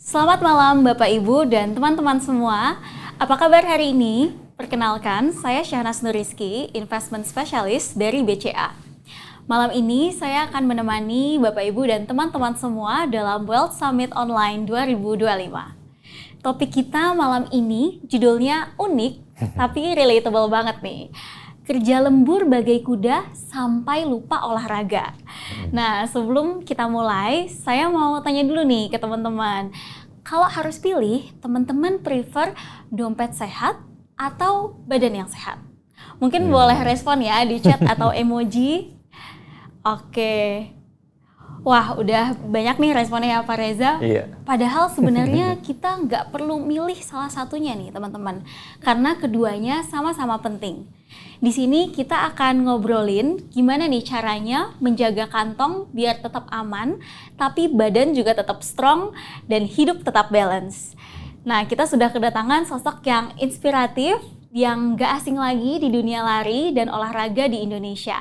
Selamat malam Bapak Ibu dan teman-teman semua. Apa kabar hari ini? Perkenalkan, saya Syahnas Nuriski, Investment Specialist dari BCA. Malam ini saya akan menemani Bapak Ibu dan teman-teman semua dalam Wealth Summit Online 2025. Topik kita malam ini judulnya unik tapi relatable banget nih. Kerja lembur bagai kuda sampai lupa olahraga. Nah, sebelum kita mulai, saya mau tanya dulu nih ke teman-teman. Kalau harus pilih, teman-teman prefer dompet sehat atau badan yang sehat? Mungkin boleh respon ya di chat atau emoji. Oke. Wah, udah banyak nih responnya ya Pak Reza. Iya. Padahal sebenarnya kita nggak perlu milih salah satunya nih teman-teman. Karena keduanya sama-sama penting. Di sini kita akan ngobrolin gimana nih caranya menjaga kantong biar tetap aman, tapi badan juga tetap strong dan hidup tetap balance. Nah, kita sudah kedatangan sosok yang inspiratif, yang gak asing lagi di dunia lari dan olahraga di Indonesia.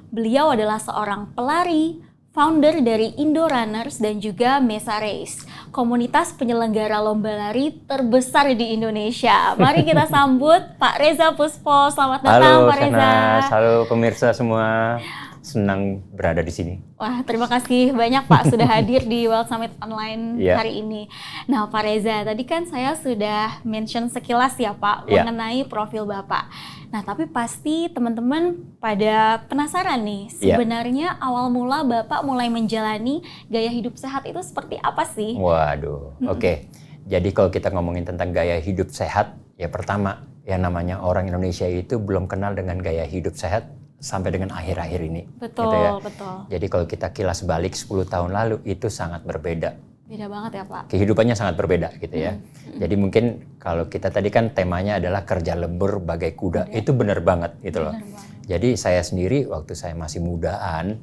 Beliau adalah seorang pelari, founder dari Indo Runners dan juga Mesa Race, komunitas penyelenggara lomba lari terbesar di Indonesia. Mari kita sambut Pak Reza Puspo. Selamat datang Pak Reza. Halo pemirsa semua, senang berada di sini. Wah, terima kasih banyak Pak sudah hadir di Wealth Summit Online hari ini. Nah Pak Reza, tadi kan saya sudah mention sekilas ya Pak mengenai profil Bapak. Nah, tapi pasti teman-teman pada penasaran nih, sebenarnya awal mula Bapak mulai menjalani gaya hidup sehat itu seperti apa sih? Waduh, oke. Jadi kalau kita ngomongin tentang gaya hidup sehat, ya pertama, yang namanya orang Indonesia itu belum kenal dengan gaya hidup sehat sampai dengan akhir-akhir ini. Betul, gitu ya. betul. Jadi kalau kita kilas balik 10 tahun lalu, itu sangat berbeda. Beda banget ya Pak. Kehidupannya sangat berbeda gitu ya. Jadi mungkin kalau kita tadi kan temanya adalah kerja lembur bagai kuda. Itu benar banget gitu loh. Jadi saya sendiri waktu saya masih mudaan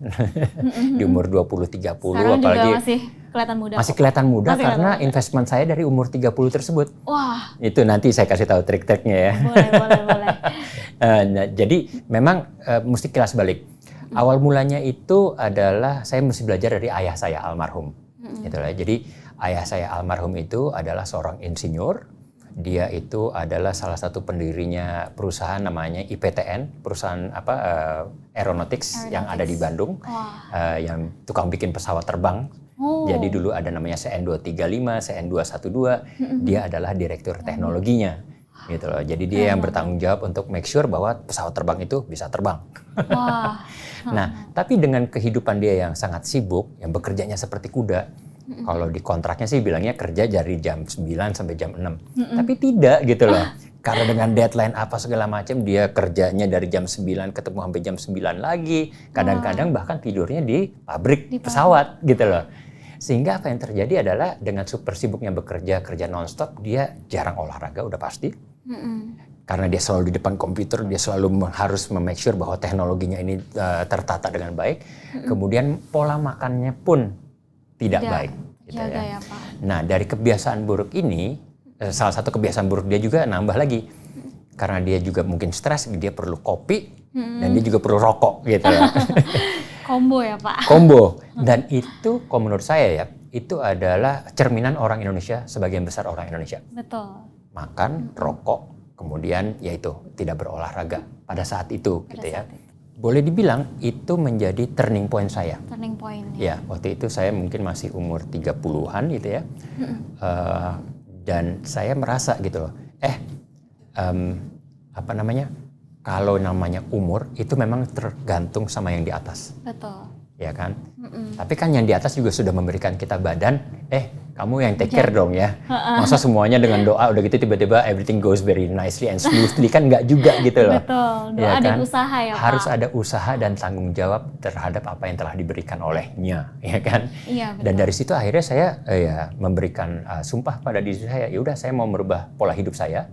di umur 20-30 sekarang apalagi juga masih kelihatan muda. Masih kelihatan muda karena investment saya dari umur 30 tersebut. Wah. Itu nanti saya kasih tahu trik-triknya ya. Boleh. Nah, jadi memang mesti kilas balik. Awal mulanya itu adalah saya mesti belajar dari ayah saya almarhum. Itulah. Jadi ayah saya almarhum itu adalah seorang insinyur. Dia itu adalah salah satu pendirinya perusahaan namanya IPTN, perusahaan aeronautics yang ada di Bandung, yang tukang bikin pesawat terbang. Jadi dulu ada namanya CN235, CN212. Dia adalah direktur teknologinya. Gitu loh. Jadi dia yang bertanggung jawab untuk make sure bahwa pesawat terbang itu bisa terbang. Wah. Nah, tapi dengan kehidupan dia yang sangat sibuk, yang bekerjanya seperti kuda, kalau di kontraknya sih bilangnya kerja dari jam 9 sampai jam 6. Tapi tidak gitu loh. Karena dengan deadline apa segala macam, dia kerjanya dari jam 9 ketemu sampai jam 9 lagi. Kadang-kadang bahkan tidurnya di pabrik pesawat gitu loh. Sehingga apa yang terjadi adalah dengan super sibuknya bekerja, kerja nonstop, dia jarang olahraga udah pasti. Karena dia selalu di depan komputer, dia selalu harus make sure bahwa teknologinya ini tertata dengan baik. Kemudian pola makannya pun tidak baik. Gitu ya. Pak. Nah, dari kebiasaan buruk ini, salah satu kebiasaan buruk dia juga nambah lagi. Karena dia juga mungkin stres, dia perlu kopi, dan dia juga perlu rokok gitu ya. Kombo ya Pak? Kombo. Dan itu, kalau menurut saya ya, itu adalah cerminan orang Indonesia, sebagian besar orang Indonesia. Betul. Makan, rokok, kemudian yaitu tidak berolahraga pada saat itu gitu ya. Boleh dibilang itu menjadi turning point saya. Turning point. Ya, waktu itu saya mungkin masih umur 30-an gitu ya. Dan saya merasa gitu loh, kalau namanya umur itu memang tergantung sama yang di atas. Betul. Ya kan? Tapi kan yang di atas juga sudah memberikan kita badan, kamu yang take care dong ya. Masa semuanya dengan doa udah gitu tiba-tiba everything goes very nicely and smoothly, kan nggak juga gitu loh. Betul, doa ya dan kan? usaha ya Pak. Harus ada usaha dan tanggung jawab terhadap apa yang telah diberikan olehnya, ya kan? Iya, betul. Dan dari situ akhirnya saya memberikan sumpah pada diri saya, ya udah saya mau merubah pola hidup saya.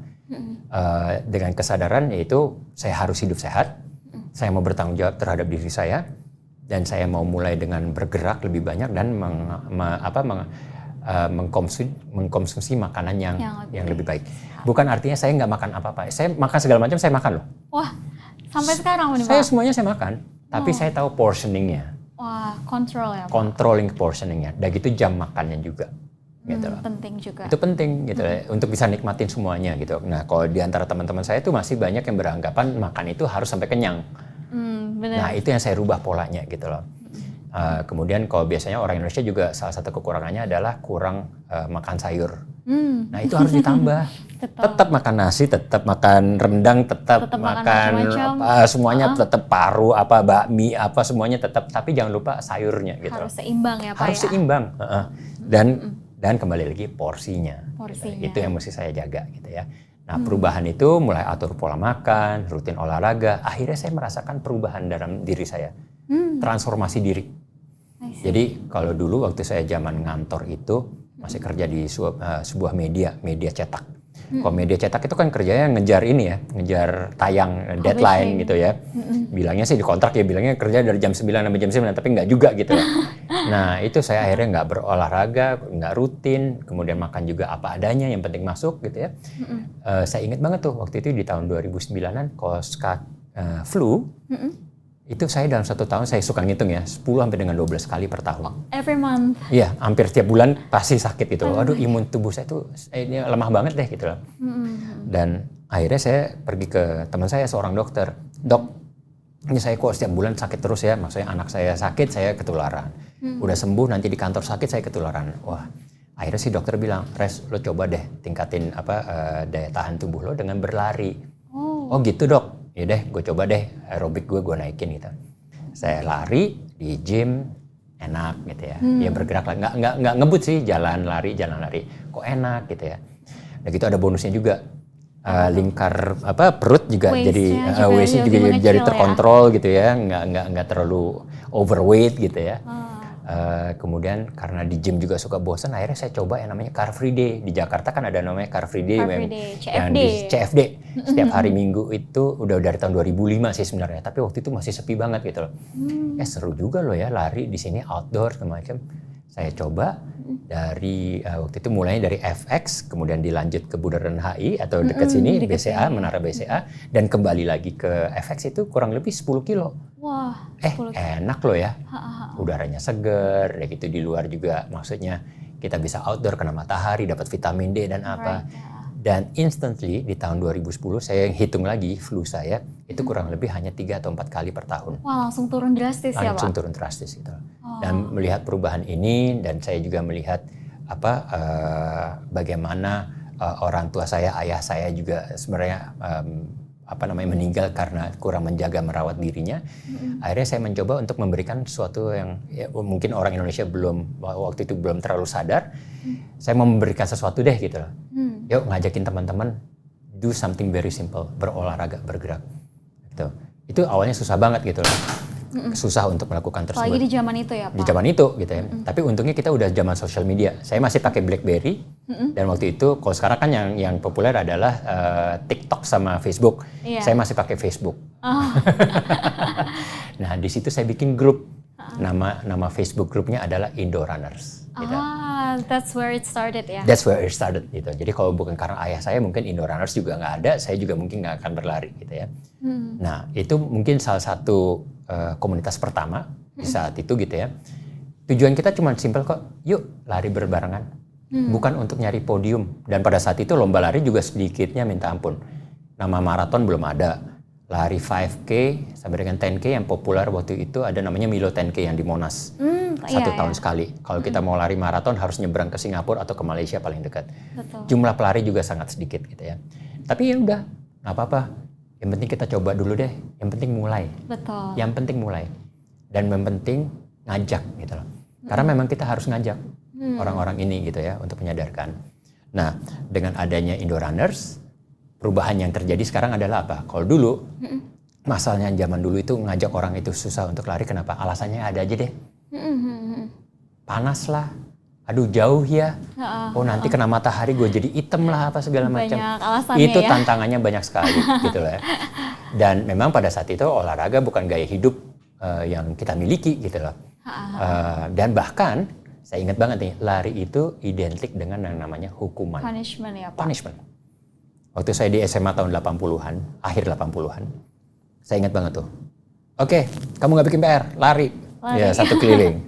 Dengan kesadaran yaitu saya harus hidup sehat, saya mau bertanggung jawab terhadap diri saya, dan saya mau mulai dengan bergerak lebih banyak dan mengkonsumsi makanan yang lebih baik. Bukan artinya saya nggak makan apa-apa, saya makan segala macam, saya makan loh. Wah, sampai sekarang nih Pak? Saya semuanya saya makan, tapi saya tahu portioningnya. Wah, control ya Pak? Controlling portioningnya, dan gitu jam makannya juga. gitu loh. Penting juga. Itu penting gitu ya, untuk bisa nikmatin semuanya gitu. Nah, kalau di antara teman-teman saya tuh masih banyak yang beranggapan makan itu harus sampai kenyang. Benar. Nah, itu yang saya rubah polanya gitu loh. Kemudian kalau biasanya orang Indonesia juga salah satu kekurangannya adalah kurang makan sayur. Nah, itu harus ditambah. Tetap makan nasi, tetap makan rendang, tetap makan semuanya, tetap paru, bakmi, semuanya tetap. Tapi jangan lupa sayurnya gitu. Harus seimbang ya Pak. Harus seimbang. Dan kembali lagi porsinya. Gitu. Itu yang mesti saya jaga gitu ya. Nah, perubahan itu mulai atur pola makan, rutin olahraga. Akhirnya saya merasakan perubahan dalam diri saya. Transformasi diri. Jadi kalau dulu waktu saya zaman ngantor itu masih kerja di sebuah media cetak. Kalau media cetak itu kan kerjanya ngejar tayang, deadline gitu ya. Bilangnya sih di kontrak ya, bilangnya kerja dari jam 9 sampai jam 9, tapi nggak juga gitu ya. Nah, itu saya akhirnya nggak berolahraga, nggak rutin, kemudian makan juga apa adanya, yang penting masuk gitu ya. Saya ingat banget tuh waktu itu di tahun 2009-an, kalau flu, itu saya dalam 1 tahun saya suka ngitung ya, 10 sampai dengan 12 kali per tahun. Every month? Iya, hampir setiap bulan pasti sakit gitu. Aduh, imun tubuh saya tuh ini lemah banget deh gitu loh. Dan akhirnya saya pergi ke teman saya, seorang dokter. Dok, ini saya kok setiap bulan sakit terus ya, maksudnya anak saya sakit, saya ketularan. Udah sembuh, nanti di kantor sakit, saya ketularan. Wah, akhirnya si dokter bilang, Res, lo coba deh tingkatin daya tahan tubuh lo dengan berlari. Oh gitu dok. Ya deh, gue coba deh aerobik gue naikin gitu. Saya lari di gym, enak gitu ya. Ya bergerak lah, nggak ngebut sih, jalan lari. Kok enak gitu ya. Dan gitu ada bonusnya juga. Lingkar perut juga waist-nya juga jadi terkontrol gitu ya. Nggak terlalu overweight gitu ya. Kemudian karena di gym juga suka bosan, akhirnya saya coba yang namanya Car Free Day. Di Jakarta kan ada namanya Car Free Day, yang di CFD. Setiap hari Minggu itu udah dari tahun 2005 sih sebenarnya, tapi waktu itu masih sepi banget gitu loh. Seru juga loh ya lari di sini outdoor semacam. Saya coba dari waktu itu mulainya dari FX, kemudian dilanjut ke Bundaran HI atau dekat sini BCA, Menara BCA, dan kembali lagi ke FX itu kurang lebih 10 kilo. Wah, enak loh ya. Udaranya seger, ya gitu, di luar juga maksudnya kita bisa outdoor, kena matahari, dapat vitamin D dan apa. Dan instantly di tahun 2010 saya hitung lagi flu saya itu kurang lebih hanya 3 atau 4 kali per tahun. Wah, langsung turun drastis ya Pak? Langsung turun drastis gitu. Dan melihat perubahan ini, dan saya juga melihat bagaimana orang tua saya, ayah saya juga sebenarnya meninggal karena kurang menjaga merawat dirinya. Akhirnya saya mencoba untuk memberikan sesuatu yang ya, mungkin orang Indonesia waktu itu belum terlalu sadar. Saya mau memberikan sesuatu deh gitu loh. Yuk ngajakin teman-teman do something very simple, berolahraga, bergerak. Gitu. Itu awalnya susah banget gitu loh. Susah untuk melakukan tersebut. Apalagi di zaman itu ya Pak? Di zaman itu gitu ya. Tapi untungnya kita udah zaman sosial media. Saya masih pakai BlackBerry. Dan waktu itu, kalau sekarang kan yang populer adalah TikTok sama Facebook. Saya masih pakai Facebook. Nah, di situ saya bikin grup. Nama Facebook grupnya adalah Indo Runners. Gitu. That's where it started ya? That's where it started gitu. Jadi kalau bukan karena ayah saya, mungkin Indo Runners juga nggak ada. Saya juga mungkin nggak akan berlari gitu ya. Nah, itu mungkin salah satu komunitas pertama di saat itu gitu ya. Tujuan kita cuma simpel kok, yuk lari berbarengan. Bukan untuk nyari podium. Dan pada saat itu lomba lari juga sedikitnya minta ampun. Nama maraton belum ada. Lari 5K sampai dengan 10K yang populer waktu itu ada namanya Milo 10K yang di Monas. 1 tahun sekali. Kalau kita mau lari maraton harus nyebrang ke Singapura atau ke Malaysia paling dekat. Jumlah pelari juga sangat sedikit gitu ya. Tapi ya udah, nggak apa-apa. Yang penting kita coba dulu deh. Yang penting mulai. Betul. Yang penting mulai. Dan yang penting ngajak gitu loh. Karena memang kita harus ngajak orang-orang ini gitu ya untuk menyadarkan. Nah, dengan adanya Indo Runners, perubahan yang terjadi sekarang adalah apa? Kalau dulu, masalahnya zaman dulu itu ngajak orang itu susah untuk lari. Kenapa? Alasannya ada aja deh. Panas lah. Aduh jauh ya. Nanti kena matahari gue jadi hitam lah apa segala macam. Itu ya? Tantangannya banyak sekali gitu loh ya. Dan memang pada saat itu olahraga bukan gaya hidup yang kita miliki gitu loh. Dan bahkan saya ingat banget nih, lari itu identik dengan yang namanya hukuman. Punishment ya Pak? Punishment. Waktu saya di SMA tahun 80-an, akhir 80-an, saya ingat banget tuh. Oke, kamu nggak bikin PR, lari. Ya 1 keliling.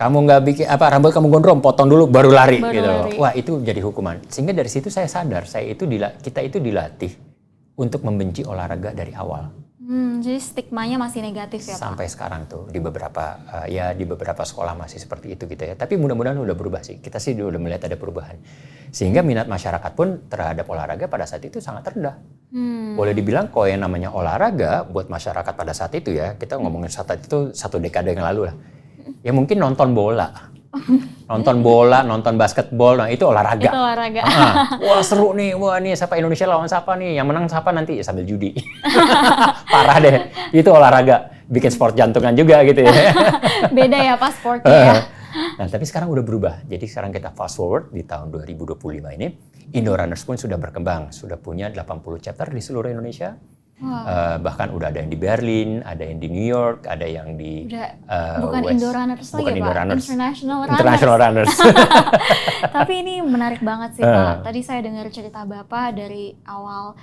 Kamu nggak bikin rambut kamu gondrong, potong dulu baru lari Baru gitu. lari. Wah, itu jadi hukuman. Sehingga dari situ saya sadar, kita itu dilatih untuk membenci olahraga dari awal. Jadi stigmanya masih negatif ya Pak? Sampai sekarang tuh di beberapa sekolah masih seperti itu gitu ya. Tapi mudah-mudahan udah berubah sih. Kita sih udah melihat ada perubahan. Sehingga minat masyarakat pun terhadap olahraga pada saat itu sangat rendah. Boleh dibilang kalau yang namanya olahraga buat masyarakat pada saat itu ya, kita ngomongin saat itu 1 dekade yang lalu lah. Ya mungkin nonton bola. Nonton basketbol, nah itu olahraga. Itu olahraga. Wah seru nih, wah nih siapa Indonesia lawan siapa nih, yang menang siapa nanti ya, sambil judi. Parah deh, itu olahraga, bikin sport jantungan juga gitu ya. Beda ya Pak sportnya ya. Nah tapi sekarang udah berubah, jadi sekarang kita fast forward di tahun 2025 ini, Indo Runners pun sudah berkembang, sudah punya 80 chapter di seluruh Indonesia. Bahkan udah ada yang di Berlin, ada yang di New York, ada yang di bukan Indo Runners lagi bukan ya Indo Pak, Runners. International Runners. Tapi ini menarik banget sih Pak. Tadi saya dengar cerita Bapak dari awal,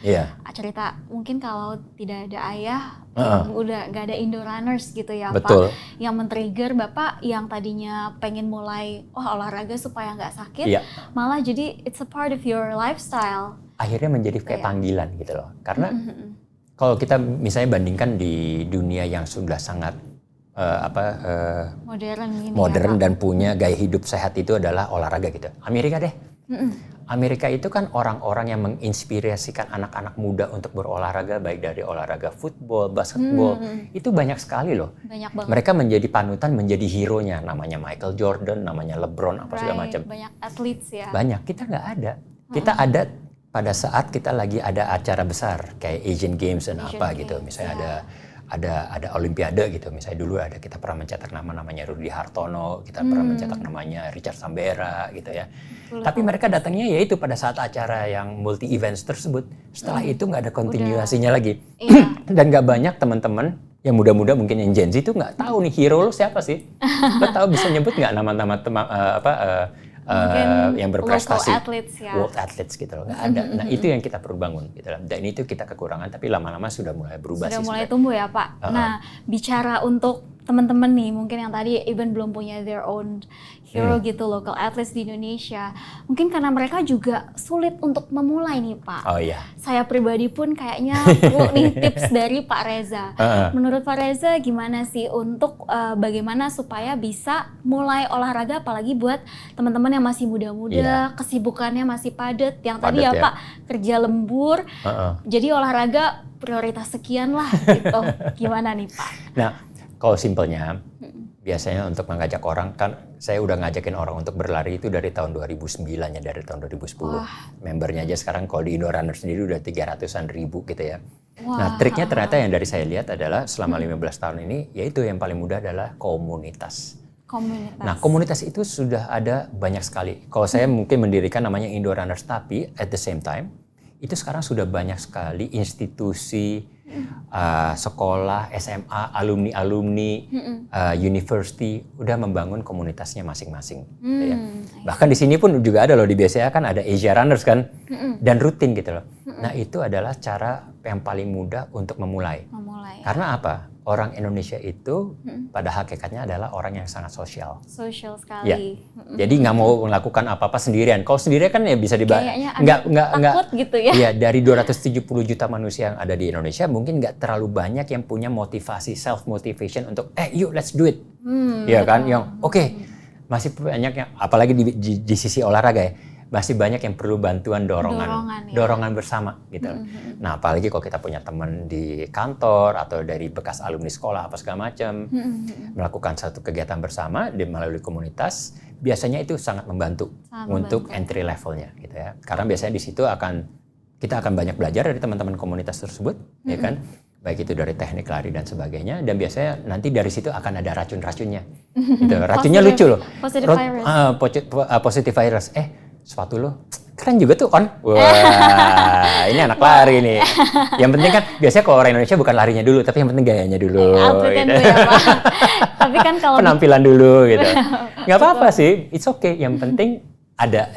cerita mungkin kalau tidak ada ayah, udah nggak ada Indo Runners gitu ya Betul. Pak. Yang men-trigger Bapak yang tadinya pengen mulai olahraga supaya nggak sakit, malah jadi it's a part of your lifestyle. Akhirnya menjadi kayak panggilan gitu loh, karena kalau kita misalnya bandingkan di dunia yang sudah sangat modern ya, dan punya gaya hidup sehat itu adalah olahraga gitu. Amerika deh. Amerika itu kan orang-orang yang menginspirasikan anak-anak muda untuk berolahraga, baik dari olahraga football, basketball. Itu banyak sekali loh. Banyak banget. Mereka menjadi panutan, menjadi hero-nya. Namanya Michael Jordan, namanya LeBron, apa segala macam. Banyak athletes ya. Banyak, kita nggak ada. Kita ada pada saat kita lagi ada acara besar kayak Asian Games dan gitu, misalnya ada Olimpiade gitu, misalnya dulu kita pernah mencetak namanya Rudy Hartono, kita pernah mencetak namanya Richard Sambera gitu ya. Tapi mereka datangnya yaitu pada saat acara yang multi events tersebut. Setelah itu nggak ada kontinuasinya lagi. Dan nggak banyak teman-teman yang muda-muda mungkin yang Gen Z itu nggak tahu nih hero lo siapa sih? Lo tahu bisa nyebut nggak nama-nama yang berprestasi, world athletes gitu loh, nggak ada. Nah itu yang kita perlu bangun gitu loh. Dan itu kita kekurangan, tapi lama-lama sudah mulai berubah. Sudah mulai tumbuh ya Pak. Nah bicara untuk teman-teman nih mungkin yang tadi even belum punya their own hero gitu, local athletes di Indonesia, mungkin karena mereka juga sulit untuk memulai nih Pak. Oh iya. Saya pribadi pun kayaknya perlu nih tips dari Pak Reza. Menurut Pak Reza gimana sih untuk bagaimana supaya bisa mulai olahraga, apalagi buat teman-teman yang masih muda-muda, kesibukannya masih padat, yang tadi ya Pak kerja lembur, jadi olahraga prioritas sekian lah gitu. Gimana nih Pak? Nah kalau simpelnya, biasanya untuk mengajak orang, kan saya udah ngajakin orang untuk berlari itu dari tahun 2009 ya, dari tahun 2010. Membernya aja sekarang kalau di Indo Runners sendiri udah 300-an ribu gitu ya. Nah triknya ternyata yang dari saya lihat adalah selama 15 tahun ini, yaitu yang paling mudah adalah komunitas. Nah komunitas itu sudah ada banyak sekali. Kalau saya mungkin mendirikan namanya Indo Runners, tapi at the same time, itu sekarang sudah banyak sekali institusi, sekolah, SMA, alumni-alumni, university udah membangun komunitasnya masing-masing. Ya. Bahkan di sini pun juga ada loh, di BCA kan ada Asia Runners kan, dan rutin gitu loh. Nah itu adalah cara yang paling mudah untuk memulai. Karena apa? Orang Indonesia itu pada hakikatnya adalah orang yang sangat sosial. Sosial sekali. Ya. Jadi nggak mau melakukan apa-apa sendirian. Kalau sendirian kan ya bisa takut gitu ya. Iya, dari 270 juta manusia yang ada di Indonesia mungkin nggak terlalu banyak yang punya motivasi, self motivation untuk yuk let's do it. Iya kan? Yang masih banyak yang apalagi di sisi olahraga ya. Masih banyak yang perlu bantuan dorongan bersama gitu. Nah, apalagi kalau kita punya teman di kantor atau dari bekas alumni sekolah apa segala macam, melakukan satu kegiatan bersama melalui komunitas, biasanya itu sangat membantu untuk entry levelnya gitu ya. Karena biasanya di situ kita akan banyak belajar dari teman-teman komunitas tersebut, ya kan? Baik itu dari teknik lari dan sebagainya, dan biasanya nanti dari situ akan ada racun-racunnya. Gitu. Racunnya lucu loh. Positive virus. Sepatu lo keren juga tuh On. Wah, ini anak lari nih. Yang penting kan biasanya kalau orang Indonesia bukan larinya dulu, tapi yang penting gayanya dulu. Gitu. Ya, Pak. Tapi kan kalau penampilan dulu gitu. Nggak apa-apa sih, it's okay. Yang penting ada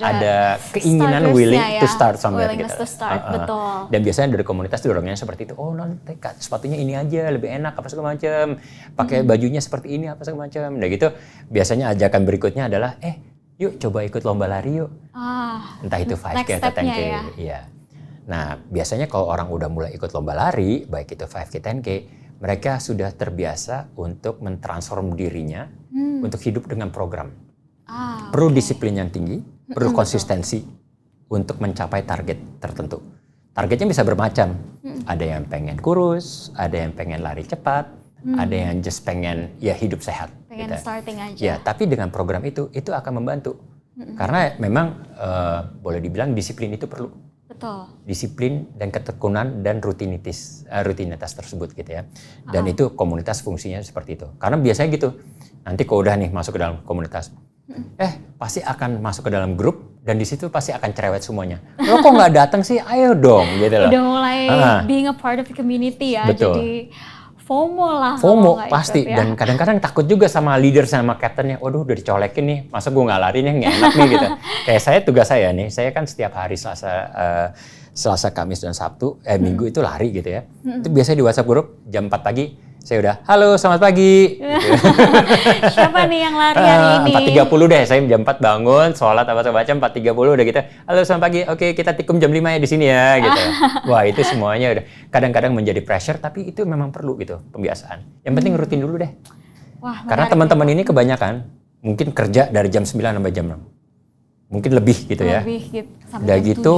ada keinginan willing to start somewhere willingness gitu. to start, betul. Dan biasanya dari komunitas dorongnya seperti itu. Oh, nanti sepatunya ini aja lebih enak apa segala macam. Pakai bajunya seperti ini apa segala macam. Nah gitu. Biasanya ajakan berikutnya adalah yuk coba ikut lomba lari yuk. Entah itu 5K atau 10K. Ya. Iya. Nah, biasanya kalau orang udah mulai ikut lomba lari, baik itu 5K, 10K, mereka sudah terbiasa untuk mentransform dirinya untuk hidup dengan program. Perlu disiplin yang tinggi, perlu konsistensi untuk mencapai target tertentu. Targetnya bisa bermacam. Ada yang pengen kurus, ada yang pengen lari cepat, ada yang just pengen ya hidup sehat. Pengen gitu. starting aja. Ya, tapi dengan program itu akan membantu. Karena memang boleh dibilang disiplin itu perlu. Betul. Disiplin dan ketekunan dan rutinitas tersebut gitu ya. Dan itu komunitas fungsinya seperti itu. Karena biasanya gitu. Nanti kalau udah nih masuk ke dalam komunitas, pasti akan masuk ke dalam grup dan di situ pasti akan cerewet semuanya. Lo kok nggak datang sih? Ayo dong gitu loh. Udah mulai being a part of the community ya. Betul. Jadi FOMO lah. FOMO pasti ikut, ya. Dan kadang-kadang takut juga sama leader sama captainnya. Waduh udah dicolekin nih, masa gue nggak lari nih nggak enak nih gitu. Kayak tugas saya nih, saya kan setiap hari Selasa, Kamis dan Sabtu, Minggu itu lari gitu ya. Itu biasanya di WhatsApp grup jam 4 pagi. Saya udah, halo selamat pagi. Gitu. Siapa nih yang lari hari ini? 4.30 deh, saya jam 4 bangun, sholat apa segala macam, 4.30 udah gitu. Halo selamat pagi, oke kita tikum jam 5 ya di sini ya gitu. Wah itu semuanya udah kadang-kadang menjadi pressure, tapi itu memang perlu gitu pembiasaan. Yang penting rutin dulu deh. Wah, karena teman-teman ini kebanyakan mungkin kerja dari jam 9 sampai jam 6. Mungkin lebih gitu ya. Lebih gitu. Udah gitu,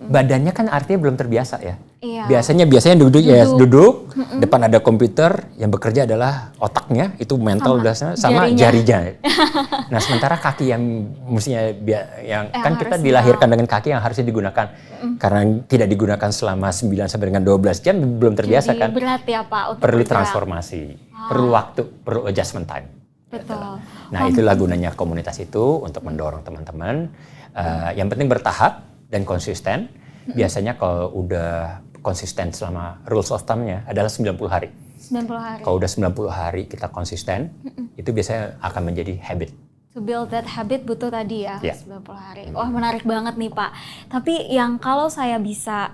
badannya kan artinya belum terbiasa ya. Iya. Biasanya duduk, depan ada komputer, yang bekerja adalah otaknya, itu mental udah sama jarinya. Nah, sementara kaki yang mestinya kan kita dilahirkan dengan kaki yang harusnya digunakan. Karena tidak digunakan selama 9 sampai dengan 12 jam belum terbiasa. Jadi kan. berat ya Pak untuk perlu bergerak. Transformasi, perlu waktu, perlu adjustment time. Betul. Nah, itulah gunanya komunitas itu untuk mendorong teman-teman. Yang penting bertahap dan konsisten. Biasanya kalau udah konsisten selama rules of thumb-nya adalah 90 hari. 90 hari. Kalau udah 90 hari kita konsisten, itu biasanya akan menjadi habit. To build that habit butuh tadi ya, Yeah. 90 hari. Wah menarik banget nih Pak. Tapi yang kalau saya bisa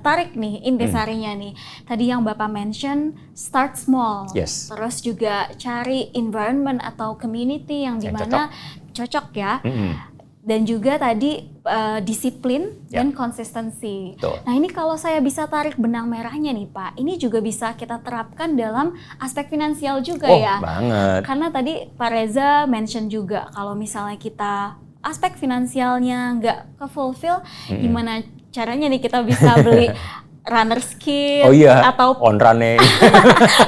tarik nih intisarinya nih. Tadi yang Bapak mention, start small. Yes. Terus juga cari environment atau community yang dimana cocok ya. Dan juga tadi disiplin dan konsistensi. Betul. Nah ini kalau saya bisa tarik benang merahnya nih Pak, ini juga bisa kita terapkan dalam aspek finansial juga ya. Banget. Karena tadi Pak Reza mention juga kalau misalnya kita aspek finansialnya nggak ke-fulfill, gimana caranya nih kita bisa beli runner kit atau on running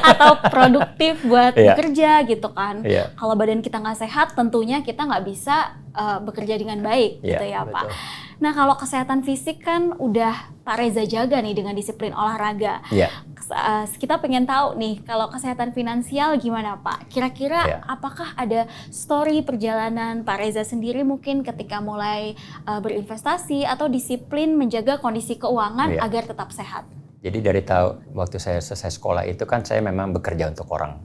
atau produktif buat bekerja gitu kan. Kalau badan kita nggak sehat, tentunya kita nggak bisa bekerja dengan baik gitu ya betul. Pak. Nah kalau kesehatan fisik kan udah Pak Reza jaga nih dengan disiplin olahraga. Kita pengen tahu nih kalau kesehatan finansial gimana Pak? Kira-kira apakah ada story perjalanan Pak Reza sendiri mungkin ketika mulai berinvestasi atau disiplin menjaga kondisi keuangan agar tetap sehat? Jadi dari waktu saya selesai sekolah itu kan saya memang bekerja untuk orang.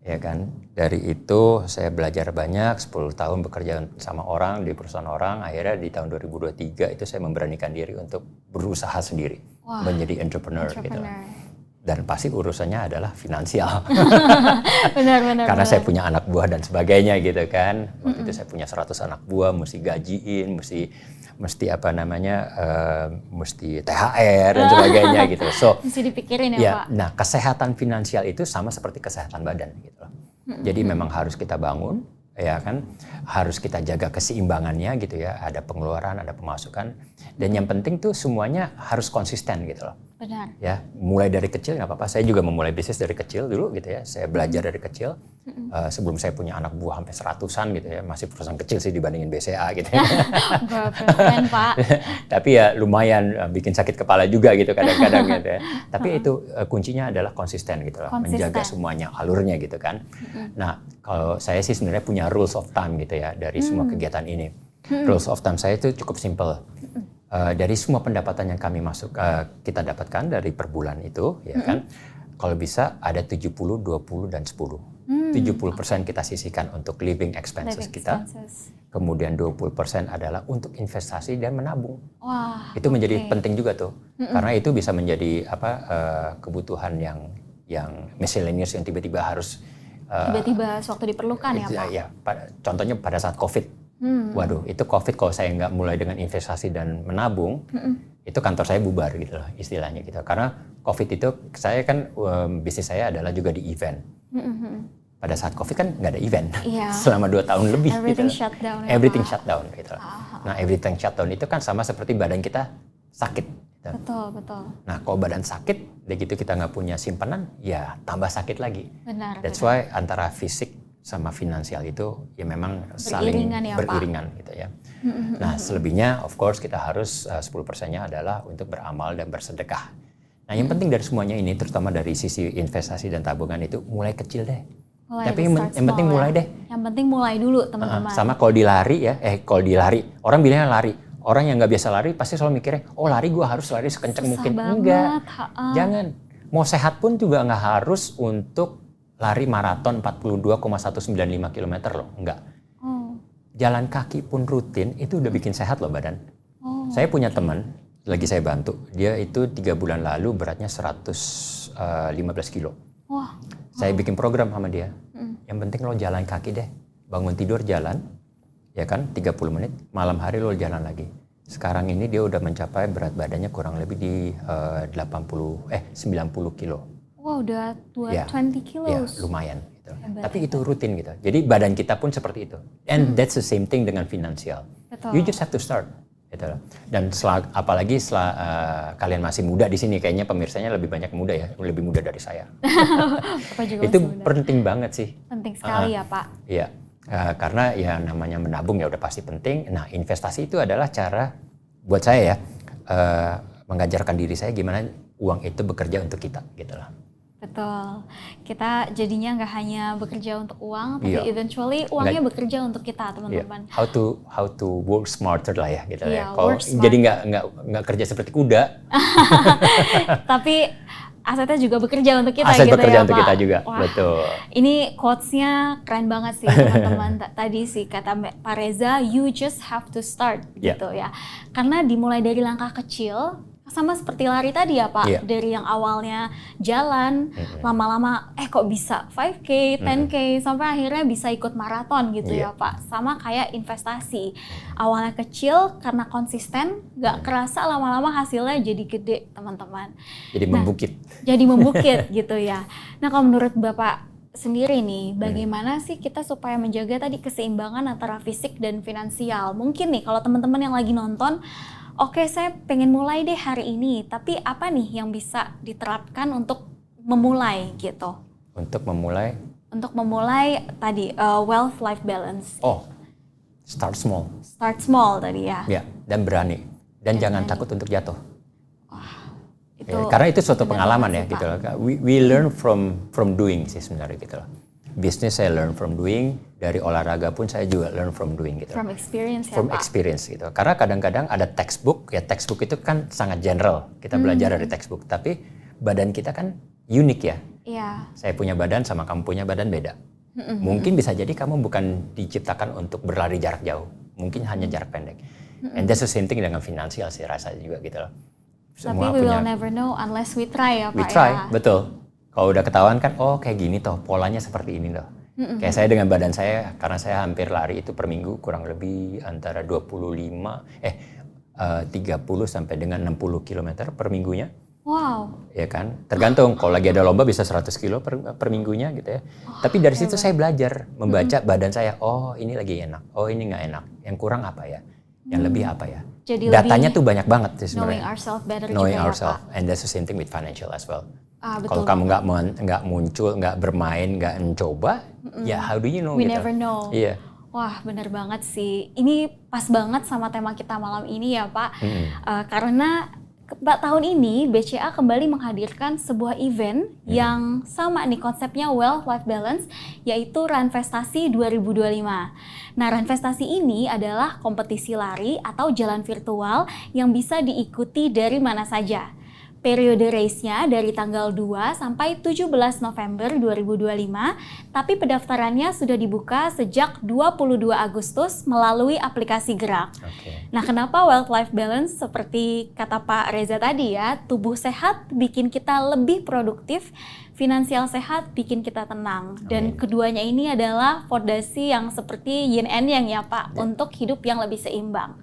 Ya kan, dari itu saya belajar banyak, 10 tahun bekerja sama orang di perusahaan orang, akhirnya di tahun 2023 itu saya memberanikan diri untuk berusaha sendiri, menjadi entrepreneur. Gitu. Dan pasti urusannya adalah finansial. Benar. Karena saya punya anak buah dan sebagainya gitu kan. Waktu itu saya punya 100 anak buah, mesti gajiin, mesti THR dan sebagainya gitu. So, mesti dipikirin ya Pak. Nah, kesehatan finansial itu sama seperti kesehatan badan gitu. Jadi memang harus kita bangun, ya kan, harus kita jaga keseimbangannya gitu ya. Ada pengeluaran, ada pemasukan, dan yang penting tuh semuanya harus konsisten gitu loh. Benar. Ya, mulai dari kecil nggak apa-apa. Saya juga memulai bisnis dari kecil dulu gitu ya. Saya belajar dari kecil. Sebelum saya punya anak buah sampai 100-an gitu ya. Masih perusahaan kecil sih dibandingin BCA gitu ya. Keren Pak. Tapi ya lumayan bikin sakit kepala juga gitu kadang-kadang gitu ya. Tapi itu kuncinya adalah konsisten gitu loh. Menjaga semuanya, alurnya gitu kan. Nah, kalau saya sih sebenarnya punya rules of thumb gitu ya dari semua kegiatan ini. Rules of thumb saya itu cukup simple. Dari semua pendapatan yang kita dapatkan dari per bulan itu, ya kan, kalau bisa ada 70, 20, dan 10. 70% kita sisihkan untuk living expenses kita. Kemudian 20% adalah untuk investasi dan menabung. Wah, itu menjadi penting juga tuh. Karena itu bisa menjadi kebutuhan yang miscellaneous yang tiba-tiba harus tiba-tiba sewaktu diperlukan ya Pak? Ya, contohnya pada saat COVID. Waduh, itu COVID kalau saya nggak mulai dengan investasi dan menabung, itu kantor saya bubar gitu loh istilahnya gitu. Karena COVID itu saya kan bisnis saya adalah juga di event. Pada saat COVID kan nggak ada event selama 2 tahun lebih. Everything gitu. shutdown. Everything shutdown gitu. Nah, everything shutdown itu kan sama seperti badan kita sakit. Gitu. Betul. Nah, kalau badan sakit, begitu kita nggak punya simpanan, ya tambah sakit lagi. Benar. That's why antara fisik sama finansial itu ya memang saling beriringan gitu ya. Nah, selebihnya of course kita harus 10%-nya adalah untuk beramal dan bersedekah. Nah, yang penting dari semuanya ini, terutama dari sisi investasi dan tabungan itu mulai kecil deh. Tapi yang penting mulai deh. Yang penting mulai dulu teman-teman. Sama kalau dilari ya, orang bilangnya lari. Orang yang nggak biasa lari pasti selalu mikirnya, oh lari gue harus lari sekencang mungkin. Enggak, jangan. Mau sehat pun juga nggak harus untuk lari maraton 42,195 km loh, enggak. Jalan kaki pun rutin itu udah bikin sehat loh badan. Saya punya teman, lagi saya bantu, dia itu 3 bulan lalu beratnya 115 kilo. Saya bikin program sama dia. Yang penting lo jalan kaki deh. Bangun tidur jalan, ya kan, 30 menit. Malam hari lo jalan lagi. Sekarang ini dia udah mencapai berat badannya kurang lebih di 90 kilo. Wow, udah 20 kilos. Ya, lumayan. Gitu. Tapi itu rutin gitu. Jadi badan kita pun seperti itu. And that's the same thing dengan finansial. Betul. You just have to start. Gitu. Dan apalagi setelah kalian masih muda di sini, kayaknya pemirsanya lebih banyak muda ya, lebih muda dari saya. Itu penting banget sih. Penting sekali ya Pak. Iya, karena ya namanya menabung ya udah pasti penting. Nah, investasi itu adalah cara buat saya ya mengajarkan diri saya gimana uang itu bekerja untuk kita, gitu lah. Betul. Kita jadinya nggak hanya bekerja untuk uang, tapi eventually uangnya bekerja untuk kita, teman-teman. How to work smarter lah ya, gitu ya. Kalau jadi nggak kerja seperti kuda. Tapi asetnya juga bekerja untuk kita, aset gitu bekerja ya untuk Pak. kita juga, wah, betul. Ini quotes-nya keren banget sih teman-teman. Tadi sih kata Pak Reza, you just have to start, gitu ya. Karena dimulai dari langkah kecil. Sama seperti lari tadi ya Pak, dari yang awalnya jalan, lama-lama kok bisa 5K, 10K, sampai akhirnya bisa ikut maraton gitu ya Pak. Sama kayak investasi, awalnya kecil karena konsisten, gak kerasa lama-lama hasilnya jadi gede teman-teman. Jadi membukit. Jadi membukit gitu ya. Nah kalau menurut Bapak sendiri nih, bagaimana sih kita supaya menjaga tadi keseimbangan antara fisik dan finansial? Mungkin nih kalau teman-teman yang lagi nonton, oke, saya pengen mulai deh hari ini, tapi apa nih yang bisa diterapkan untuk memulai gitu? Untuk memulai? Untuk memulai tadi wealth-life balance. Oh, start small. Start small tadi ya? Ya, dan berani. Dan jangan takut untuk jatuh. Itu ya, karena itu suatu pengalaman ya, gitu loh. We learn from doing sih sebenarnya gitu loh. Bisnis saya learn from doing, dari olahraga pun saya juga learn from doing gitu. From experience ya From Pak? experience gitu. Karena kadang-kadang ada textbook, ya textbook itu kan sangat general, kita belajar dari textbook. Tapi badan kita kan unik ya. Iya. Saya punya badan sama kamu punya badan beda. Mungkin bisa jadi kamu bukan diciptakan untuk berlari jarak jauh, mungkin hanya jarak pendek. And that's the same thing dengan finansial sih rasanya juga gitu loh. Tapi we will never know unless we try ya Pak. We try, betul. Kalau udah ketahuan kan, oh kayak gini toh, polanya seperti ini toh. Kayak saya dengan badan saya, karena saya hampir lari itu per minggu kurang lebih antara 30 sampai dengan 60 km per minggunya. Wow. Ya kan, tergantung. Kalau lagi ada lomba bisa 100 kilo per minggunya gitu ya. Tapi dari situ saya belajar membaca badan saya. Oh ini lagi enak, oh ini nggak enak. Yang kurang apa ya? Yang lebih apa ya? Jadi datanya tuh banyak banget sih sebenarnya. Knowing ourselves better knowing juga ourselves. ya Pak. And that's the same thing with financial as well. Betul. Kalau kamu nggak muncul, nggak bermain, nggak mencoba, ya how do you know? We gitu. never know. Iya. Wah benar banget sih. Ini pas banget sama tema kita malam ini ya Pak. Karena tahun ini BCA kembali menghadirkan sebuah event yang sama nih konsepnya Wealth Life Balance, yaitu Runvestasi 2025. Nah Runvestasi ini adalah kompetisi lari atau jalan virtual yang bisa diikuti dari mana saja. Periode race-nya dari tanggal 2 sampai 17 November 2025, tapi pendaftarannya sudah dibuka sejak 22 Agustus melalui aplikasi Gerak. Nah, kenapa work-life balance? Seperti kata Pak Reza tadi ya, tubuh sehat bikin kita lebih produktif, finansial sehat bikin kita tenang. Dan keduanya ini adalah fondasi yang seperti yin and yang ya Pak, untuk hidup yang lebih seimbang.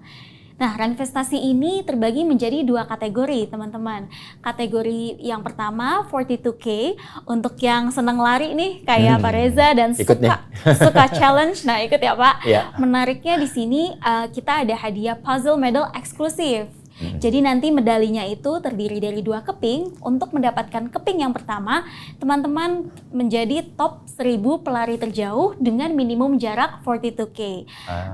Nah, reinvestasi ini terbagi menjadi 2 kategori, teman-teman. Kategori yang pertama, 42K, untuk yang senang lari nih, kayak Pak Reza dan suka challenge. Nah, ikut ya Pak. Menariknya di sini kita ada hadiah puzzle medal eksklusif. Jadi nanti medalinya itu terdiri dari 2 keping. Untuk mendapatkan keping yang pertama, teman-teman menjadi top 1000 pelari terjauh dengan minimum jarak 42K.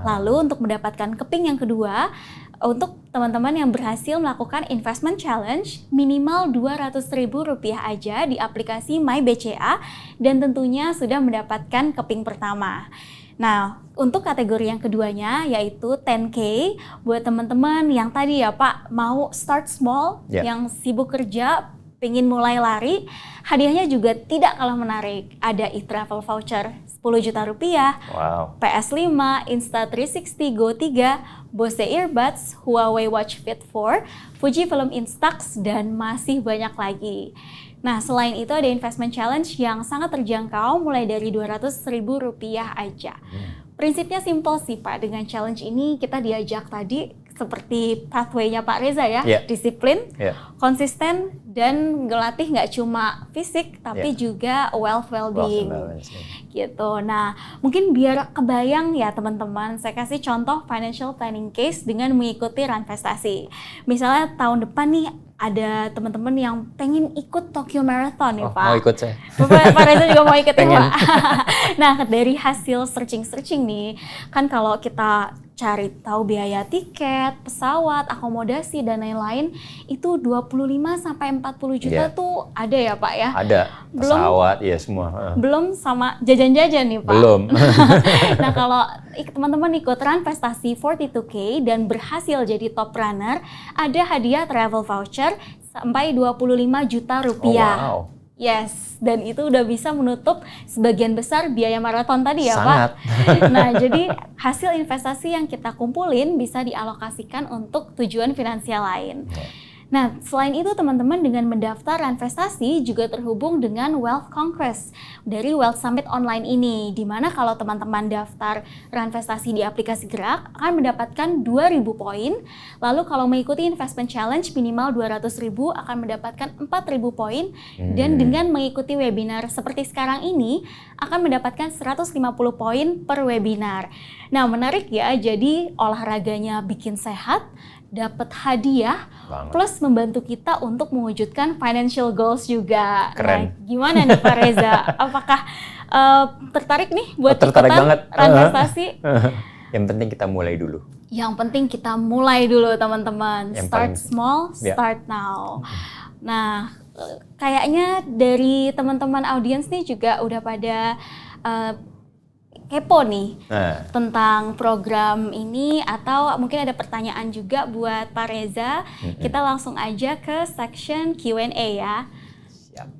Lalu untuk mendapatkan keping yang kedua, untuk teman-teman yang berhasil melakukan investment challenge, minimal Rp200.000 aja di aplikasi MyBCA dan tentunya sudah mendapatkan keping pertama. Nah, untuk kategori yang keduanya yaitu 10K buat teman-teman yang tadi ya Pak mau start small, yang sibuk kerja, pengen mulai lari, hadiahnya juga tidak kalah menarik. Ada e-travel voucher Rp10 juta, PS5, Insta360 Go 3, Bose Earbuds, Huawei Watch Fit 4, Fujifilm Instax, dan masih banyak lagi. Nah, selain itu ada investment challenge yang sangat terjangkau mulai dari Rp200.000 aja. Prinsipnya simpel sih Pak, dengan challenge ini kita diajak tadi seperti pathway-nya Pak Reza ya, disiplin, konsisten, dan ngelatih nggak cuma fisik tapi juga well-being gitu. Nah, mungkin biar kebayang ya teman-teman, saya kasih contoh financial planning case dengan mengikuti reinvestasi. Misalnya tahun depan nih ada teman-teman yang pengen ikut Tokyo Marathon nih Pak. Mau ikut saya. Pak Reza juga mau ikut ya Pak. Nah, dari hasil searching nih, kan kalau kita cari tahu biaya tiket, pesawat, akomodasi, dan lain-lain, itu 25 sampai 40 juta tuh ada ya Pak ya? Ada, pesawat, ya semua. Belum sama jajan-jajan nih Pak? Belum. Nah, kalau teman-teman ikut reinvestasi 42K dan berhasil jadi top runner, ada hadiah travel voucher sampai Rp25 juta. Yes, dan itu udah bisa menutup sebagian besar biaya maraton tadi ya Pak. Nah, jadi hasil investasi yang kita kumpulin bisa dialokasikan untuk tujuan finansial lain. Nah, selain itu teman-teman dengan mendaftar investasi juga terhubung dengan Wealth Conquest dari Wealth Summit online ini, di mana kalau teman-teman daftar reinvestasi di aplikasi Gerak akan mendapatkan 2.000 poin, lalu kalau mengikuti investment challenge minimal 200.000 akan mendapatkan 4.000 poin, dan dengan mengikuti webinar seperti sekarang ini akan mendapatkan 150 poin per webinar. Nah, menarik ya, jadi olahraganya bikin sehat, dapat hadiah, plus membantu kita untuk mewujudkan financial goals juga. Keren. Nah, gimana nih Pak Reza? Apakah tertarik nih buat tertarik banget reinvestasi? Yang penting kita mulai dulu. Yang penting kita mulai dulu teman-teman. Start paling, small, start now. Nah, kayaknya dari teman-teman audiens nih juga udah pada kepo nih tentang program ini, atau mungkin ada pertanyaan juga buat Pak Reza. Kita langsung aja ke section Q&A ya. Siap.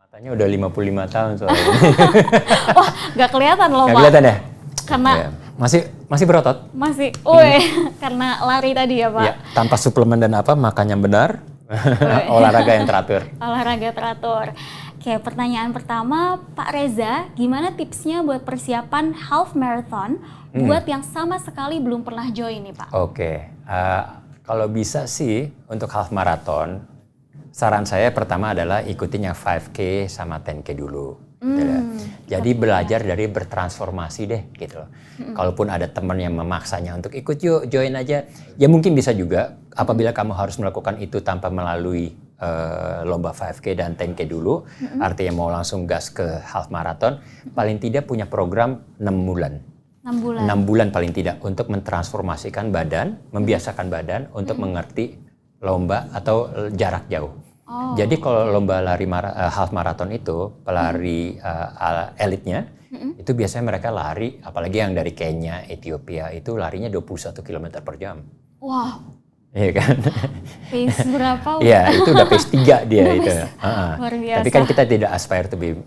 Matanya udah 55 tahun soalnya. Wah, nggak kelihatan loh Pak. Nggak kelihatan ya? Karena masih berotot. Masih, karena lari tadi ya Pak. Ya, tanpa suplemen dan apa, makan yang benar, olahraga yang teratur. Olahraga teratur. Oke, pertanyaan pertama Pak Reza, gimana tipsnya buat persiapan half marathon buat yang sama sekali belum pernah join nih Pak? Oke, kalau bisa sih untuk half marathon, saran saya pertama adalah ikutin yang 5K sama 10K dulu. Jadi belajar dari bertransformasi deh gitu loh. Kalaupun ada teman yang memaksanya untuk ikut yuk join aja, ya mungkin bisa juga apabila kamu harus melakukan itu tanpa melalui lomba 5K dan 10K dulu, artinya mau langsung gas ke half marathon, paling tidak punya program 6 bulan. 6 bulan. 6 bulan paling tidak untuk mentransformasikan badan, membiasakan badan untuk mengerti lomba atau jarak jauh. Jadi kalau lomba lari half marathon itu pelari elitnya itu biasanya mereka lari, apalagi yang dari Kenya, Ethiopia itu larinya 21 km per jam. Wah. Iya kan? Pace berapa? Iya, itu udah pace 3 dia itu. Luar biasa. Tapi kan kita tidak aspire to be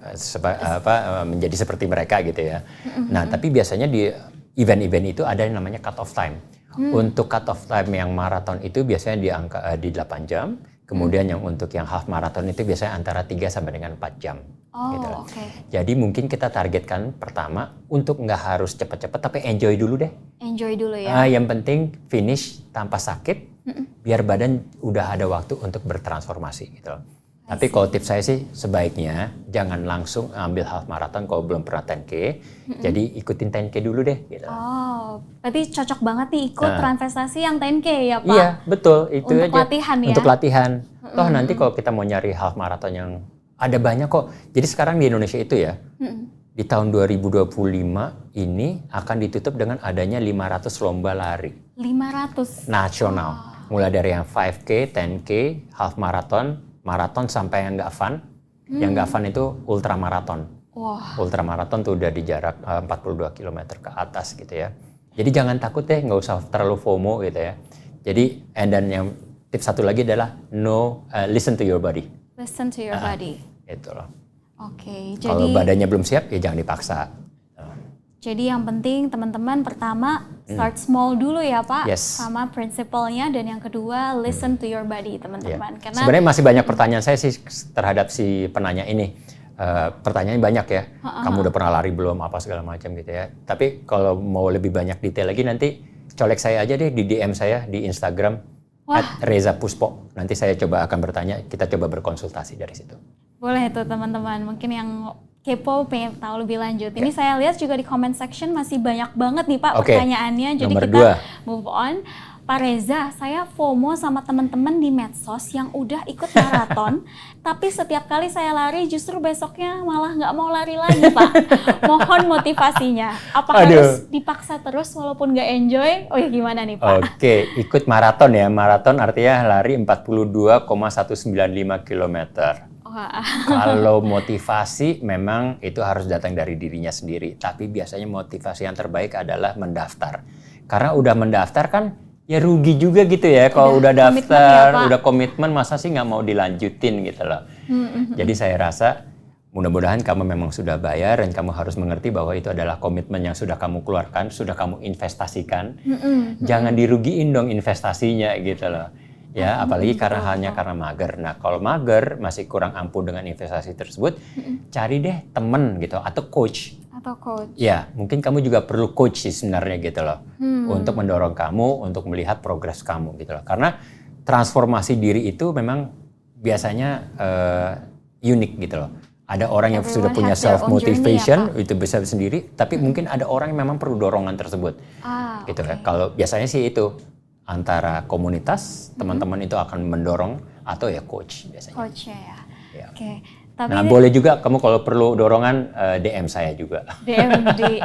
menjadi seperti mereka gitu ya. Nah, tapi biasanya di event-event itu ada yang namanya cut off time. Untuk cut off time yang maraton itu biasanya di 8 jam. Kemudian yang untuk yang half marathon itu biasanya antara 3 sampai dengan 4 jam. Gitu. Jadi mungkin kita targetkan pertama untuk nggak harus cepat-cepat tapi enjoy dulu deh. Enjoy dulu ya. Yang penting finish tanpa sakit, biar badan udah ada waktu untuk bertransformasi gitu. Tapi kalau tips saya sih sebaiknya jangan langsung ambil half marathon kalau belum pernah 10K. Jadi ikutin 10K dulu deh gitu. Berarti cocok banget nih ikut transpestasi yang 10K ya Pak? Iya, betul. Itu untuk aja. Latihan ya? Untuk latihan. Toh nanti kalau kita mau nyari half marathon yang ada banyak kok. Jadi sekarang di Indonesia itu ya, di tahun 2025 ini akan ditutup dengan adanya 500 lomba lari. 500? Nasional. Mulai dari yang 5K, 10K, half marathon, maraton sampai yang nggak fun. Yang nggak fun itu ultramaraton. Ultramaraton tuh udah di jarak 42 km ke atas gitu ya. Jadi jangan takut deh, nggak usah terlalu FOMO gitu ya. Jadi, dan yang tips satu lagi adalah listen to your body. Listen to your body. Itu loh. Jadi kalau badannya belum siap ya jangan dipaksa. Jadi yang penting teman-teman pertama start small dulu ya Pak, sama prinsipalnya, dan yang kedua listen to your body teman-teman. Karena sebenarnya masih banyak pertanyaan saya sih terhadap si penanya ini. Pertanyaannya banyak ya. Kamu udah pernah lari belum apa segala macam gitu ya. Tapi kalau mau lebih banyak detail lagi nanti colek saya aja deh di DM saya di Instagram @rezapuspo. Nanti saya coba akan bertanya, kita coba berkonsultasi dari situ. Boleh tuh teman-teman, mungkin yang kepo pengen tahu lebih lanjut. Ini saya lihat juga di comment section masih banyak banget nih Pak pertanyaannya. Jadi Nomor kita 2. move on. Pak Reza, saya FOMO sama teman-teman di medsos yang udah ikut maraton, tapi setiap kali saya lari justru besoknya malah nggak mau lari lagi Pak. Mohon motivasinya. Apa harus dipaksa terus walaupun nggak enjoy? Oh ya gimana nih Pak? Ikut maraton ya. Maraton artinya lari 42,195 km. Kalau motivasi memang itu harus datang dari dirinya sendiri. Tapi biasanya motivasi yang terbaik adalah mendaftar. Karena udah mendaftar kan ya rugi juga gitu ya. Kalau udah daftar, udah komitmen, masa sih nggak mau dilanjutin gitu loh. Jadi saya rasa mudah-mudahan kamu memang sudah bayar dan kamu harus mengerti bahwa itu adalah komitmen yang sudah kamu keluarkan, sudah kamu investasikan. Jangan dirugiin dong investasinya gitu loh. Ya, apalagi karena mager. Nah, kalau mager masih kurang ampuh dengan investasi tersebut, cari deh temen gitu atau coach. Ya, mungkin kamu juga perlu coach sih sebenarnya gitu loh. Untuk mendorong kamu, untuk melihat progres kamu gitu loh. Karena transformasi diri itu memang biasanya unik gitu loh. Ada orang yang sudah punya self motivation itu bisa sendiri, tapi mungkin ada orang yang memang perlu dorongan tersebut. Gitu ya. Kalau biasanya sih itu antara komunitas, teman-teman itu akan mendorong atau ya coach biasanya. Coach ya. Tapi nah, boleh juga kamu kalau perlu dorongan DM saya juga. DM di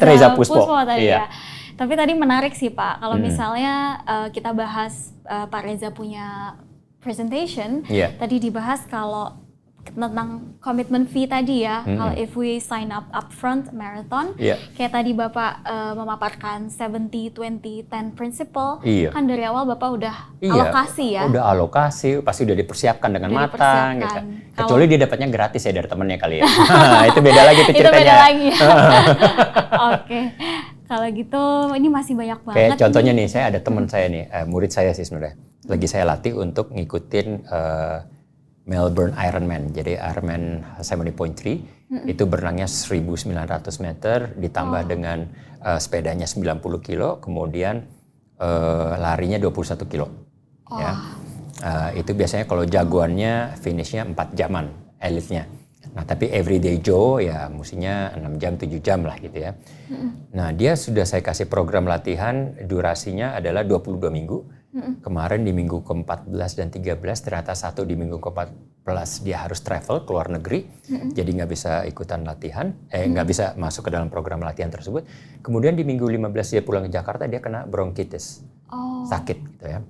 @rezapuspo tadi ya. Tapi tadi menarik sih Pak, kalau misalnya kita bahas Pak Reza punya presentation, tadi dibahas kalau tentang komitmen fee tadi ya, kalau if we sign up upfront marathon, kayak tadi Bapak memaparkan 70-20-10 principle, kan dari awal Bapak udah alokasi ya? Udah alokasi, pasti udah dipersiapkan dengan matang gitu. Kecuali dia dapatnya gratis ya dari temennya kali ya. Itu beda lagi tuh ceritanya. Itu beda lagi. Kalau gitu ini masih banyak banget. Kayak contohnya nih, saya ada teman saya nih, murid saya sih sebenarnya. Lagi saya latih untuk ngikutin Melbourne Ironman. Jadi Ironman 70.3 itu berenangnya 1.900 meter ditambah dengan sepedanya 90 kilo, kemudian larinya 21 kilo. Ya. Itu biasanya kalau jagoannya finishnya 4 jaman elitnya. Nah, tapi everyday Joe ya mestinya 6 jam, 7 jam lah gitu ya. Nah, dia sudah saya kasih program latihan, durasinya adalah 22 minggu. Kemarin di minggu ke-14 dan 13 ternyata satu di minggu ke-14 dia harus travel ke luar negeri, jadi nggak bisa ikutan latihan, nggak bisa masuk ke dalam program latihan tersebut. Kemudian di minggu 15 dia pulang ke Jakarta, dia kena bronkitis, sakit gitu ya.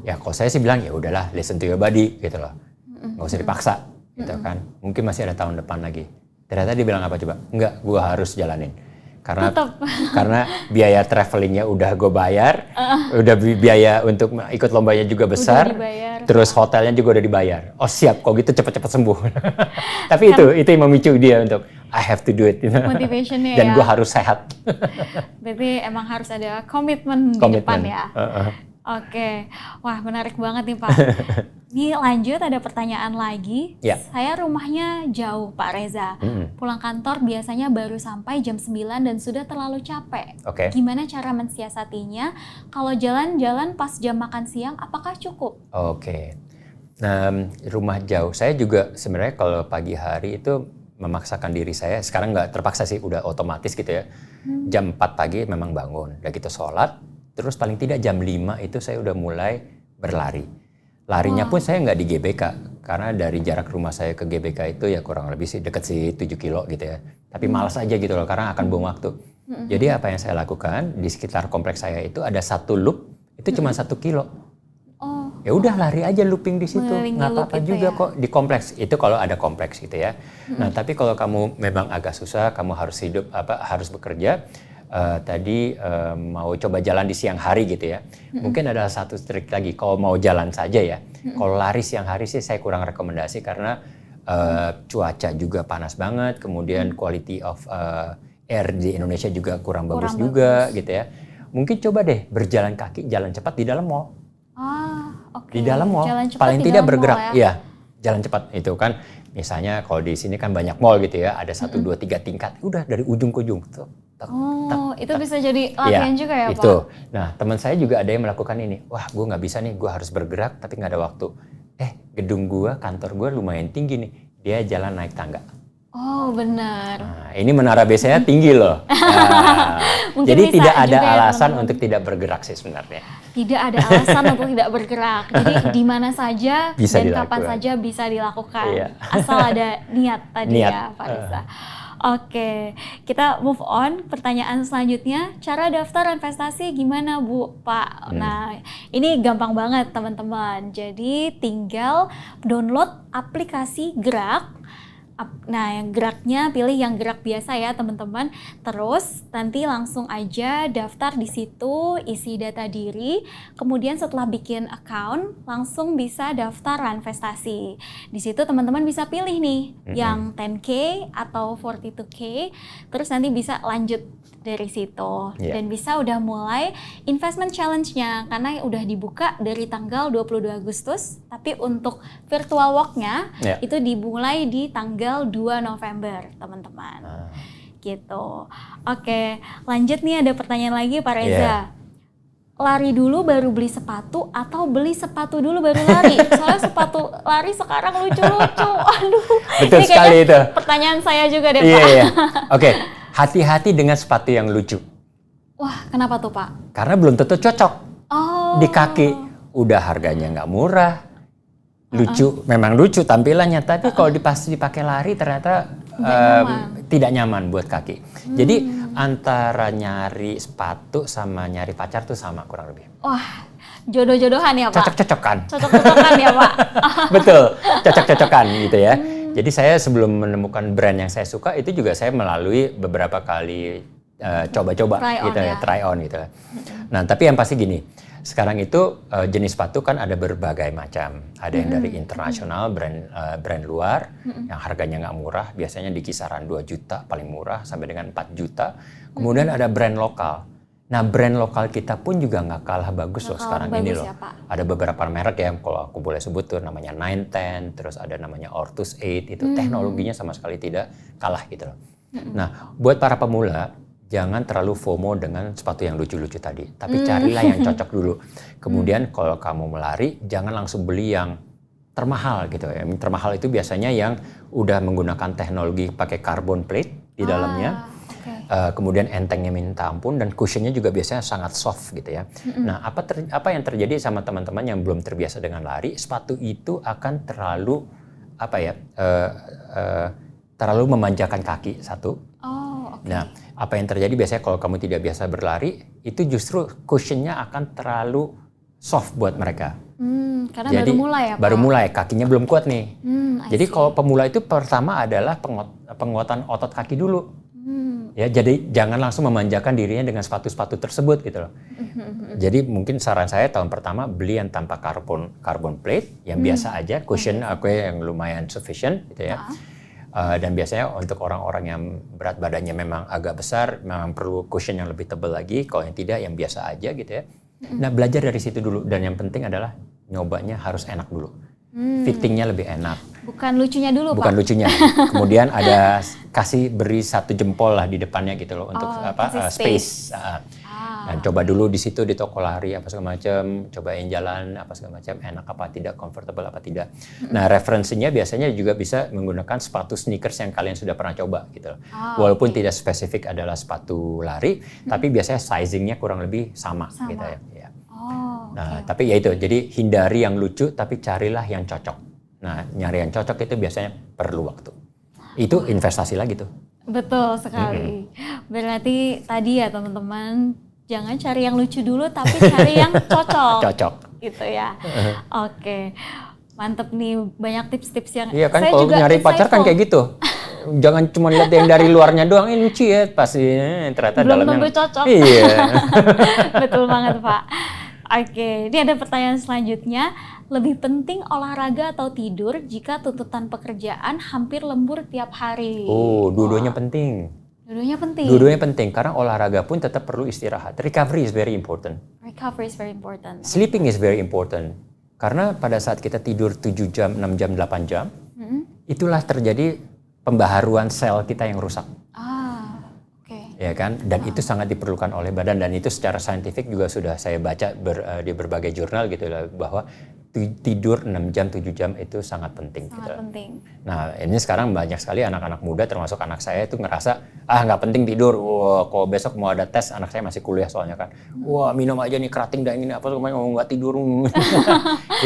Ya kalau saya sih bilang ya udahlah, listen to your body gitu loh. Nggak usah dipaksa gitu kan. Mungkin masih ada tahun depan lagi. Ternyata dia bilang apa coba? Enggak, gue harus jalanin. Karena biaya travelingnya udah gue bayar, udah biaya untuk ikut lombanya juga besar, terus hotelnya juga udah dibayar. Oh siap, kok gitu cepet-cepet sembuh. Tapi itu yang memicu dia untuk I have to do it. Motivationnya Dan gue harus sehat. Berarti emang harus ada komitmen di depan ya. Oke, wah menarik banget nih Pak. Ini lanjut ada pertanyaan lagi. Ya. Saya rumahnya jauh Pak Reza. Pulang kantor biasanya baru sampai jam 9 dan sudah terlalu capek. Gimana cara mensiasatinya? Kalau jalan-jalan pas jam makan siang apakah cukup? Nah, rumah jauh. Saya juga sebenarnya kalau pagi hari itu memaksakan diri saya. Sekarang nggak terpaksa sih, udah otomatis gitu ya. Jam 4 pagi memang bangun. Udah gitu sholat. Terus paling tidak jam 5 itu saya udah mulai berlari. Larinya pun saya nggak di GBK, karena dari jarak rumah saya ke GBK itu ya kurang lebih sih deket sih 7 kilo gitu ya. Tapi malas aja gitu loh, karena akan buang waktu. Jadi apa yang saya lakukan, di sekitar kompleks saya itu ada satu loop, itu cuma 1 kilo. Ya udah lari aja looping di situ, nggak apa-apa juga kok di kompleks. Itu kalau ada kompleks gitu ya. Nah tapi kalau kamu memang agak susah, kamu harus harus bekerja. Tadi mau coba jalan di siang hari gitu ya. Mungkin ada satu trik lagi, kalau mau jalan saja ya. Kalau lari siang hari sih saya kurang rekomendasi karena cuaca juga panas banget, kemudian quality of air di Indonesia juga kurang bagus juga gitu ya. Mungkin coba deh berjalan kaki, jalan cepat di dalam mall. Di dalam mall, paling tidak bergerak. Ya, jalan cepat itu kan. Misalnya kalau di sini kan banyak mall gitu ya, ada 1, 2, 3 tingkat, udah dari ujung ke ujung. Itu bisa jadi latihan juga ya Pak? Itu. Nah teman saya juga ada yang melakukan ini. Wah gue nggak bisa nih, gue harus bergerak tapi nggak ada waktu. Gedung gue, kantor gue lumayan tinggi nih. Dia jalan naik tangga. Oh benar. Nah, ini menara BCA tinggi loh. Jadi tidak ada alasan untuk tidak bergerak sih sebenarnya. Tidak ada alasan untuk tidak bergerak. Jadi di mana saja bisa dan dilakukan. Kapan saja bisa dilakukan. Iya. Asal ada niat tadi ya Pak Reza. Oke, kita move on. Pertanyaan selanjutnya, cara daftar investasi gimana Bu, Pak? Nah, ini gampang banget teman-teman. Jadi tinggal download aplikasi Gerak. Nah, yang geraknya pilih yang gerak biasa ya teman-teman. Terus nanti langsung aja daftar di situ, isi data diri. Kemudian setelah bikin account, langsung bisa daftar investasi. Di situ teman-teman bisa pilih nih yang 10K atau 42K. Terus nanti bisa lanjut dari situ. Dan bisa udah mulai investment challenge-nya karena udah dibuka dari tanggal 22 Agustus. Tapi untuk virtual walk-nya itu dimulai di tanggal 2 November, teman-teman. Gitu. Oke, lanjut nih ada pertanyaan lagi Pak Reza. Lari dulu baru beli sepatu atau beli sepatu dulu baru lari? Soalnya sepatu lari sekarang lucu-lucu. Aduh. Betul sekali itu. Pertanyaan saya juga deh Pak. Iya. Oke, hati-hati dengan sepatu yang lucu. Wah, kenapa tuh Pak? Karena belum tentu cocok. Di kaki udah harganya nggak murah. Lucu, memang lucu tampilannya, tapi kalau dipakai lari ternyata tidak nyaman buat kaki. Jadi antara nyari sepatu sama nyari pacar tuh sama kurang lebih. Wah, jodoh-jodohan ya Pak? Cocok-cocokan. Cocok-cocokan ya Pak? Betul, cocok-cocokan gitu ya. Jadi saya sebelum menemukan brand yang saya suka itu juga saya melalui beberapa kali coba-coba gitu ya, try on gitu. Nah tapi yang pasti gini. Sekarang itu jenis sepatu kan ada berbagai macam. Ada yang dari internasional, brand luar, yang harganya nggak murah, biasanya di kisaran 2 juta paling murah sampai dengan 4 juta. Kemudian ada brand lokal. Nah brand lokal kita pun juga nggak kalah bagus loh sekarang ini loh. Ya, ada beberapa merek ya, kalau aku boleh sebut tuh namanya 910, terus ada namanya Ortus 8, itu teknologinya sama sekali tidak kalah gitu loh. Nah buat para pemula, jangan terlalu FOMO dengan sepatu yang lucu-lucu tadi. Tapi carilah yang cocok dulu. Kemudian kalau kamu melari, jangan langsung beli yang termahal gitu ya. Yang termahal itu biasanya yang udah menggunakan teknologi pakai carbon plate di dalamnya. Kemudian entengnya minta ampun dan cushionnya juga biasanya sangat soft gitu ya. Nah apa yang terjadi sama teman-teman yang belum terbiasa dengan lari, sepatu itu akan terlalu terlalu memanjakan kaki satu. Nah, apa yang terjadi biasanya kalau kamu tidak biasa berlari, itu justru cushionnya akan terlalu soft buat mereka. Karena Jadi, baru mulai ya Pak? Baru mulai, kakinya belum kuat nih. Jadi I see. kalau pemula itu pertama adalah penguatan otot kaki dulu. Ya, jadi jangan langsung memanjakan dirinya dengan sepatu-sepatu tersebut gitu loh. Jadi mungkin saran saya tahun pertama beli yang tanpa carbon plate, yang biasa aja, cushion aku yang lumayan sufficient gitu ya. Dan biasanya untuk orang-orang yang berat badannya memang agak besar, memang perlu cushion yang lebih tebal lagi. Kalau yang tidak, yang biasa aja gitu ya. Nah, belajar dari situ dulu. Dan yang penting adalah nyobanya harus enak dulu. Fittingnya lebih enak. Bukan lucunya dulu Bukan Pak? lucunya. Kemudian ada beri 1 jempol lah di depannya gitu loh untuk kasih space. Dan coba dulu di situ di toko lari apa segala macam, cobain jalan apa segala macam, enak apa tidak, comfortable apa tidak. Nah, referensinya biasanya juga bisa menggunakan sepatu sneakers yang kalian sudah pernah coba gitu loh. Walaupun tidak spesifik adalah sepatu lari, tapi biasanya sizingnya kurang lebih sama. Gitu ya. Nah, tapi ya itu, jadi hindari yang lucu tapi carilah yang cocok. Nah, nyari yang cocok itu biasanya perlu waktu. Itu investasi lagi tuh. Betul sekali. Berarti tadi ya teman-teman, jangan cari yang lucu dulu tapi cari yang cocok. Cocok. Gitu ya. Oke. Mantep nih, banyak tips-tips yang Iya kan, saya kalau juga nyari pacar kan insightful. kayak gitu. Jangan cuma lihat yang dari luarnya doang, ini lucu ya, pasti ternyata Belum dalamnya. tentu cocok. Iya. Betul banget Pak. Oke, ini ada pertanyaan selanjutnya. Lebih penting olahraga atau tidur jika tuntutan pekerjaan hampir lembur tiap hari? Oh, dua-duanya penting. Dua-duanya penting. Dua-duanya penting karena olahraga pun tetap perlu istirahat. Recovery is very important. Recovery is very important. Sleeping is very important. Karena pada saat kita tidur 7 jam, 6 jam, 8 jam, itulah terjadi pembaharuan sel kita yang rusak. Oke. Ya kan? Dan itu sangat diperlukan oleh badan, dan itu secara saintifik juga sudah saya baca di berbagai jurnal gitu lah, bahwa tidur 6 jam, 7 jam itu sangat penting. Sangat penting. Nah, ini sekarang banyak sekali anak-anak muda termasuk anak saya itu ngerasa, nggak penting tidur. Wah, kalau besok mau ada tes, anak saya masih kuliah soalnya kan. Wah, minum aja nih kerating dan ini apa, nggak tidur.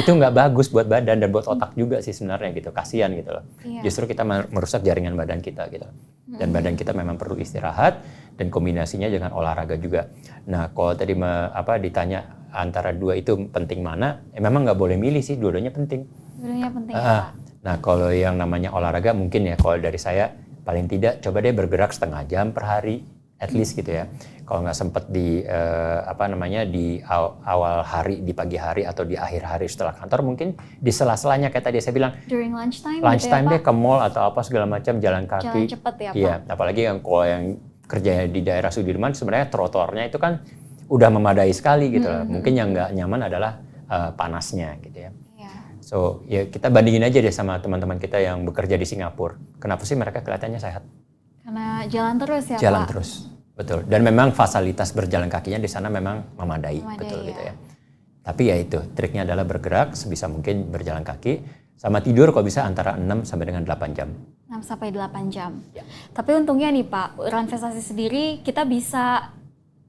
Itu nggak bagus buat badan dan buat otak juga sih sebenarnya gitu. Kasian gitu loh. Iya. Justru kita merusak jaringan badan kita gitu. Dan badan kita memang perlu istirahat, dan kombinasinya dengan olahraga juga. Nah, kalau tadi ditanya antara dua itu penting mana, memang nggak boleh milih sih, dua-duanya penting. Dua-duanya penting Pak. Nah, kalau yang namanya olahraga mungkin ya, kalau dari saya paling tidak coba deh bergerak setengah jam per hari, at least gitu ya. Kalau nggak sempat di awal hari, di pagi hari atau di akhir hari setelah kantor, mungkin di sela-selanya kayak tadi saya bilang. During lunchtime Lunchtime gitu ya, deh ke mall atau apa segala macam, jalan kaki. Jalan cepet ya Pak. Iya, apalagi kalau yang kerjanya di daerah Sudirman, sebenarnya trotoarnya itu kan udah memadai sekali gitu lah. Mungkin yang nggak nyaman adalah panasnya gitu ya. So ya kita bandingin aja deh sama teman-teman kita yang bekerja di Singapura. Kenapa sih mereka kelihatannya sehat? Karena jalan terus ya Jalan Pak. terus, betul. Dan memang fasilitas berjalan kakinya di sana memang memadai betul ya. gitu ya. Tapi ya itu, triknya adalah bergerak sebisa mungkin, berjalan kaki, sama tidur kalau bisa antara 6 sampai dengan 8 jam. 6 sampai 8 jam. Ya. Tapi untungnya nih Pak, investasi sendiri kita bisa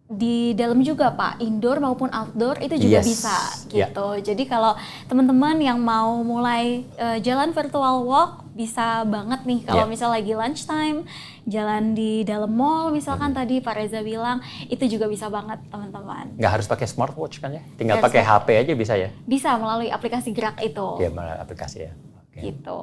di dalam juga Pak, indoor maupun outdoor itu juga bisa gitu. Jadi kalau teman-teman yang mau mulai jalan virtual walk, bisa banget nih kalau misal lagi lunchtime, jalan di dalam mall misalkan tadi Pak Reza bilang, itu juga bisa banget teman-teman. Nggak harus pakai smartwatch kan ya, tinggal pakai HP aja bisa ya? Bisa melalui aplikasi Gerak itu. Iya, melalui aplikasi ya. Gitu.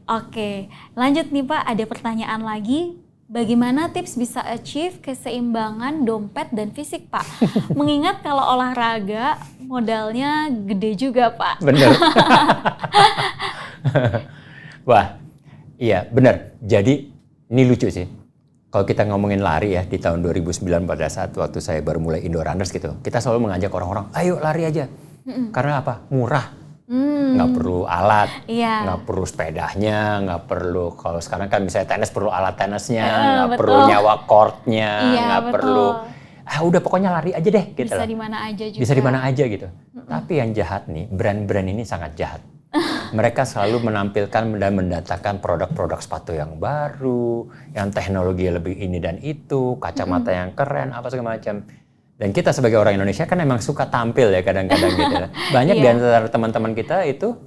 Oke, lanjut nih Pak, ada pertanyaan lagi. Bagaimana tips bisa achieve keseimbangan dompet dan fisik Pak? Mengingat kalau olahraga modalnya gede juga Pak. Bener. Wah, iya bener. Jadi ini lucu sih. Kalau kita ngomongin lari ya, di tahun 2009 pada saat waktu saya baru mulai Indo Runners gitu, kita selalu mengajak orang-orang, ayo lari aja. Karena apa? Murah. Nggak perlu alat, nggak perlu sepedanya, nggak perlu, kalau sekarang kan misalnya tenis perlu alat tenisnya, nggak perlu nyawa courtnya, nggak perlu, udah pokoknya lari aja deh gitu. Bisa di mana aja juga. Bisa di mana aja gitu. Tapi yang jahat nih, brand-brand ini sangat jahat. Mereka selalu menampilkan dan mendatangkan produk-produk sepatu yang baru, yang teknologi lebih ini dan itu, kacamata yang keren, apa segala macam. Dan kita sebagai orang Indonesia kan emang suka tampil ya kadang-kadang gitu. Banyak di antara teman-teman kita itu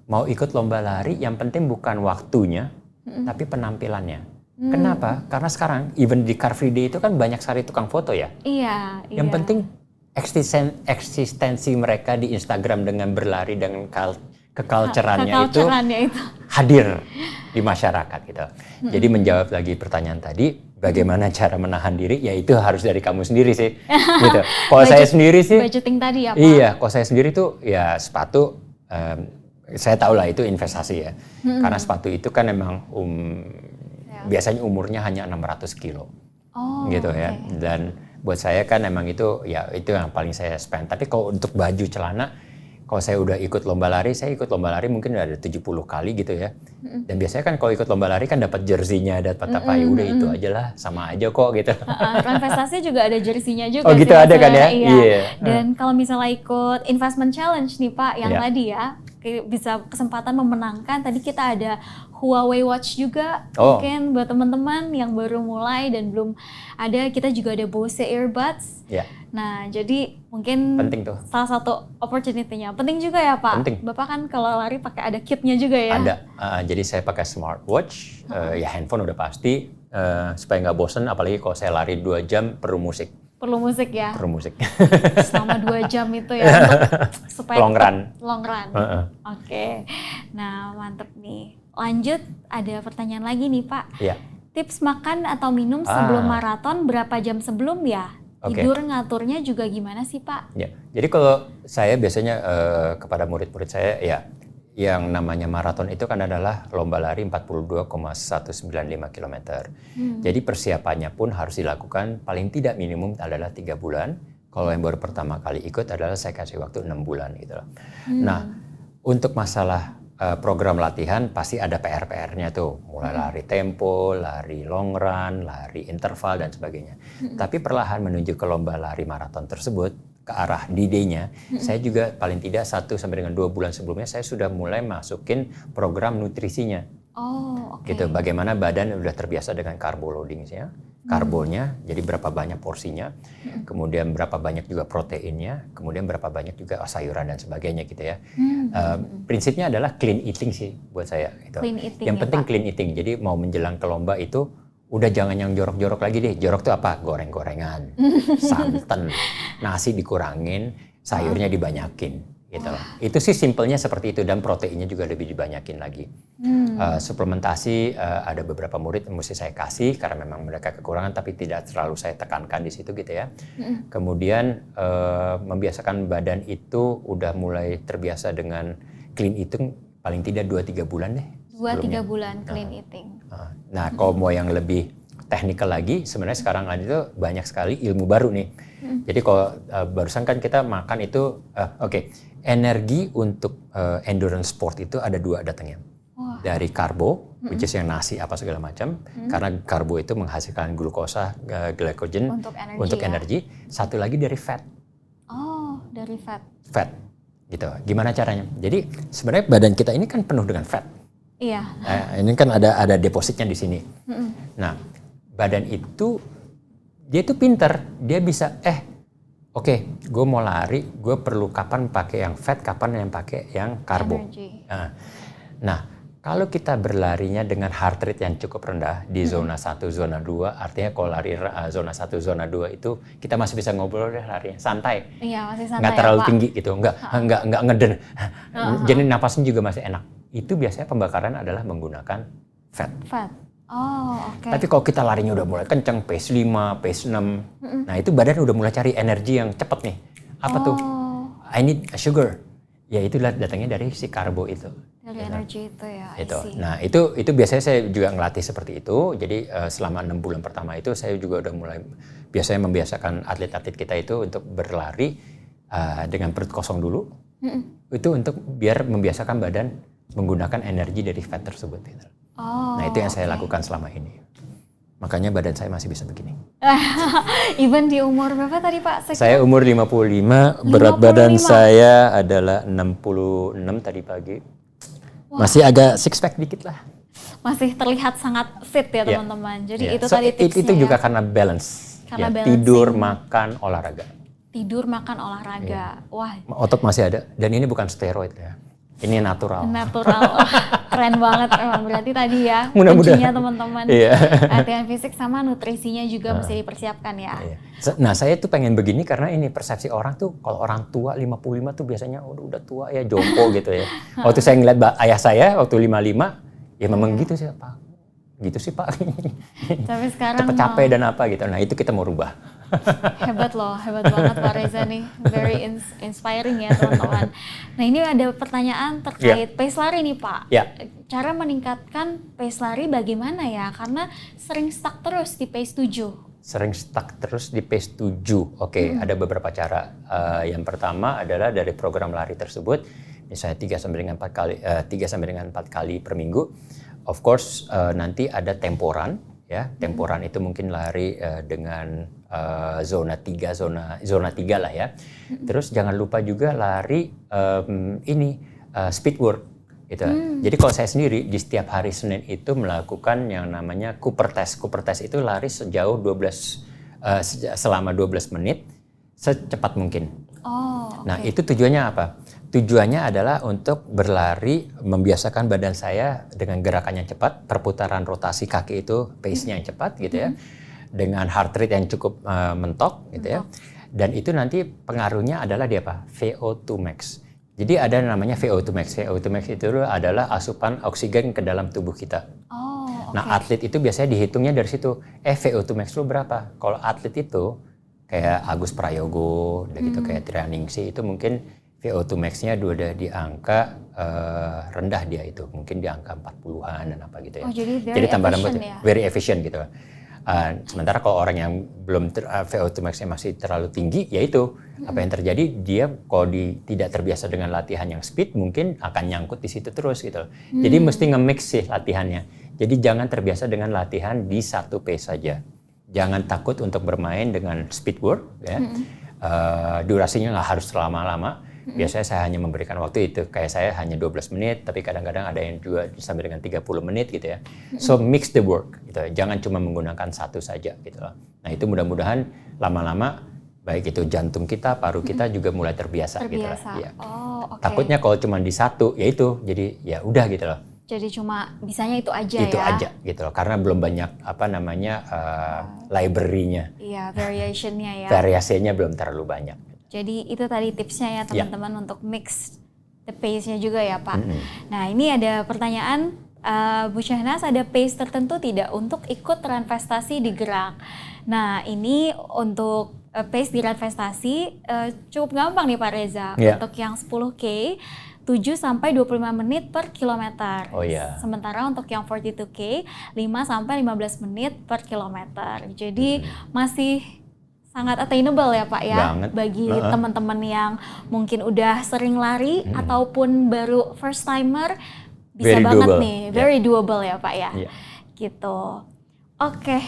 mau ikut lomba lari, yang penting bukan waktunya, tapi penampilannya. Kenapa? Karena sekarang even di Car Free Day itu kan banyak sekali tukang foto ya. Iya. Yang penting eksistensi mereka di Instagram dengan berlari dengan keculturannya itu hadir di masyarakat gitu. Jadi menjawab lagi pertanyaan tadi, bagaimana cara menahan diri? Ya itu harus dari kamu sendiri sih. Gitu. Kalau saya sendiri sih, budgeting tadi ya Pak? Iya, kalau saya sendiri tuh ya sepatu, saya tahu lah itu investasi ya. Karena sepatu itu kan emang biasanya umurnya hanya 600 kilo. Gitu ya. Dan buat saya kan emang itu ya itu yang paling saya spend. Tapi kalau untuk baju celana, kalau saya udah ikut lomba lari, saya ikut lomba lari mungkin udah ada 70 kali gitu ya. Dan biasanya kan kalau ikut lomba lari kan dapat jersey-nya, dapat apa, ya udah itu aja lah, sama aja kok gitu. Investasi juga ada jersey-nya juga. Oh gitu sih, ada kan ya? Iya. Dan kalau misalnya ikut investment challenge nih Pak, yang tadi ya, bisa kesempatan memenangkan, tadi kita ada Huawei Watch juga, mungkin buat teman-teman yang baru mulai dan belum ada, kita juga ada Bose Earbuds. Nah, jadi mungkin penting tuh. Salah satu opportunity-nya. Penting juga ya Pak? Penting. Bapak kan kalau lari pakai ada kitnya juga ya? Ada. Jadi saya pakai smartwatch, ya handphone udah pasti, supaya nggak bosen, apalagi kalau saya lari 2 jam perlu musik. Perlu musik ya? Perlu musik. Selama 2 jam itu ya, supaya long run. Long run. Oke. Nah, mantep nih. Lanjut, ada pertanyaan lagi nih Pak. Iya. Tips makan atau minum sebelum maraton berapa jam sebelum ya? Tidur ngaturnya juga gimana sih Pak? Ya, jadi kalau saya biasanya kepada murid-murid saya ya, yang namanya maraton itu kan adalah lomba lari 42,195 km. Jadi persiapannya pun harus dilakukan paling tidak minimum adalah 3 bulan. Kalau yang baru pertama kali ikut adalah saya kasih waktu 6 bulan gitu loh. Nah, untuk masalah program latihan pasti ada PR-PR-nya tuh, mulai lari tempo, lari long run, lari interval dan sebagainya. Tapi perlahan menuju ke lomba lari maraton tersebut, ke arah D-Day-nya, saya juga paling tidak 1 sampai dengan 2 bulan sebelumnya saya sudah mulai masukin program nutrisinya. Gitu, bagaimana badan udah terbiasa dengan carbo loading-nya, karbonya, jadi berapa banyak porsinya, kemudian berapa banyak juga proteinnya, kemudian berapa banyak juga sayuran dan sebagainya gitu ya. Prinsipnya adalah clean eating sih buat saya. Gitu. Yang penting clean eating, jadi mau menjelang ke lomba itu udah jangan yang jorok-jorok lagi deh. Jorok tuh apa? Goreng-gorengan, santan, nasi dikurangin, sayurnya dibanyakin. Gitu. Itu sih simpelnya seperti itu, dan proteinnya juga lebih dibanyakin lagi. Suplementasi ada beberapa murid yang mesti saya kasih karena memang mereka kekurangan, tapi tidak terlalu saya tekankan di situ gitu ya. Kemudian membiasakan badan itu udah mulai terbiasa dengan clean eating paling tidak 2-3 bulan deh. 2-3 bulan clean eating. Nah, kalau mau yang lebih technical lagi, sebenarnya sekarang itu banyak sekali ilmu baru nih. Jadi kalau barusan kan kita makan itu, energi untuk endurance sport itu ada 2 datangnya. Dari karbo, which is yang nasi apa segala macam, karena karbo itu menghasilkan glukosa, glycogen untuk energi. Satu lagi dari fat. Dari fat. Fat, gitu. Gimana caranya? Jadi sebenarnya badan kita ini kan penuh dengan fat. Iya. Ini kan ada depositnya di sini. Nah, badan itu dia tuh pinter, dia bisa gue mau lari, gue perlu kapan pakai yang fat, kapan yang pakai yang karbo. Nah, kalau kita berlarinya dengan heart rate yang cukup rendah di zona 1, zona 2, artinya kalau lari zona 1, zona 2 itu kita masih bisa ngobrol deh larinya, santai. Iya, masih santai. Nggak terlalu tinggi gitu, nggak ngeden. Jadi napasnya juga masih enak. Itu biasanya pembakaran adalah menggunakan fat. Tapi kalau kita larinya udah mulai kencang, pace 5, pace 6, nah itu badan udah mulai cari energi yang cepat nih. Apa tuh? I need a sugar. Ya itulah datangnya dari si karbo itu. Dari energi itu ya. Itu. Nah itu biasanya saya juga ngelatih seperti itu. Jadi selama 6 bulan pertama itu saya juga udah mulai biasanya membiasakan atlet-atlet kita itu untuk berlari dengan perut kosong dulu. Itu untuk biar membiasakan badan menggunakan energi dari fat tersebut. Gitu. Nah itu yang saya lakukan selama ini. Makanya badan saya masih bisa begini. Even di umur berapa tadi Pak? Saya umur 55, berat badan saya adalah 66 tadi pagi. Masih agak six pack dikit lah. Masih terlihat sangat fit ya teman-teman. Jadi itu tadi tipsnya. Itu juga karena balance. Karena tidur, makan, olahraga. Tidur, makan, olahraga. Wah. Otot masih ada, dan ini bukan steroid ya. Ini natural. Natural. Oh, keren banget emang, berarti tadi ya Mudah-mudahan. kuncinya teman-teman. Iya. Latihan fisik sama nutrisinya juga mesti dipersiapkan ya. Iya. Nah, saya tuh pengen begini karena ini persepsi orang tuh kalau orang tua 55 tuh biasanya udah tua ya, jompo gitu ya. Waktu saya ngeliat ayah saya waktu 55, ya memang gitu sih Pak. Gitu sih Pak. Tapi sekarang Cepet capek dan apa gitu. Nah, itu kita mau rubah. hebat loh, hebat banget Pak Reza nih. Very inspiring ya teman-teman. Nah, ini ada pertanyaan terkait pace lari nih Pak. Ya. Cara meningkatkan pace lari bagaimana ya? Karena sering stuck terus di pace 7. Sering stuck terus di pace 7. Oke, ada beberapa cara. Yang pertama adalah dari program lari tersebut, misalnya 3 sampai dengan 4 kali per minggu. Of course, nanti ada temporan, ya. Temporan itu mungkin lari dengan zona 3 lah ya. Terus jangan lupa juga lari speed work. Gitu. Jadi kalau saya sendiri di setiap hari Senin itu melakukan yang namanya Cooper Test. Cooper Test itu lari selama 12 menit secepat mungkin. Oh, okay. Nah, itu tujuannya apa? Tujuannya adalah untuk berlari, membiasakan badan saya dengan gerakan yang cepat, perputaran rotasi kaki itu pace-nya yang cepat gitu ya. Dengan heart rate yang cukup mentok gitu ya. Dan itu nanti pengaruhnya adalah di apa? VO2 max. Jadi ada namanya VO2 max. VO2 max itu adalah asupan oksigen ke dalam tubuh kita. Oh, okay. Nah, atlet itu biasanya dihitungnya dari situ. VO2 max lu berapa? Kalau atlet itu kayak Agus Prayogo, gitu kayak Trianingsih itu mungkin VO2 max-nya udah di angka rendah dia itu. Mungkin di angka 40-an dan apa gitu ya. Oh, jadi tambah ya? Very efficient gitu. Sementara kalau orang yang belum VO2 max-nya masih terlalu tinggi, yaitu apa yang terjadi, dia kalau tidak terbiasa dengan latihan yang speed, mungkin akan nyangkut di situ terus gitu. Jadi mesti nge-mix sih latihannya. Jadi jangan terbiasa dengan latihan di satu pace saja. Jangan takut untuk bermain dengan speed work, ya. Durasinya nggak harus lama-lama. Biasanya saya hanya memberikan waktu itu, kayak saya hanya 12 menit, tapi kadang-kadang ada yang juga sampai dengan 30 menit gitu ya. So mix the work, gitu. Jangan cuma menggunakan satu saja gitu loh. Nah, itu mudah-mudahan lama-lama baik itu jantung kita, paru kita juga mulai terbiasa. Gitu lah. Ya. Oh, okay. Takutnya kalau cuma di satu, ya itu, jadi ya udah gitu loh. Jadi cuma bisanya itu aja itu aja gitu loh, karena belum banyak library-nya. Iya, variation-nya ya. Variasinya belum terlalu banyak. Jadi itu tadi tipsnya ya teman-teman untuk mix the pace-nya juga ya Pak. Nah, ini ada pertanyaan, Bu Syahnas, ada pace tertentu tidak untuk ikut reinvestasi di gerak? Nah, ini untuk pace di reinvestasi cukup gampang nih Pak Reza. Untuk yang 10K 7 sampai 25 menit per kilometer. Oh iya. Sementara untuk yang 42K 5 sampai 15 menit per kilometer. Jadi masih sangat attainable ya Pak ya. Banget. Bagi teman-teman yang mungkin udah sering lari ataupun baru first timer, bisa very banget doable. nih. Very doable ya Pak ya. Gitu. Oke.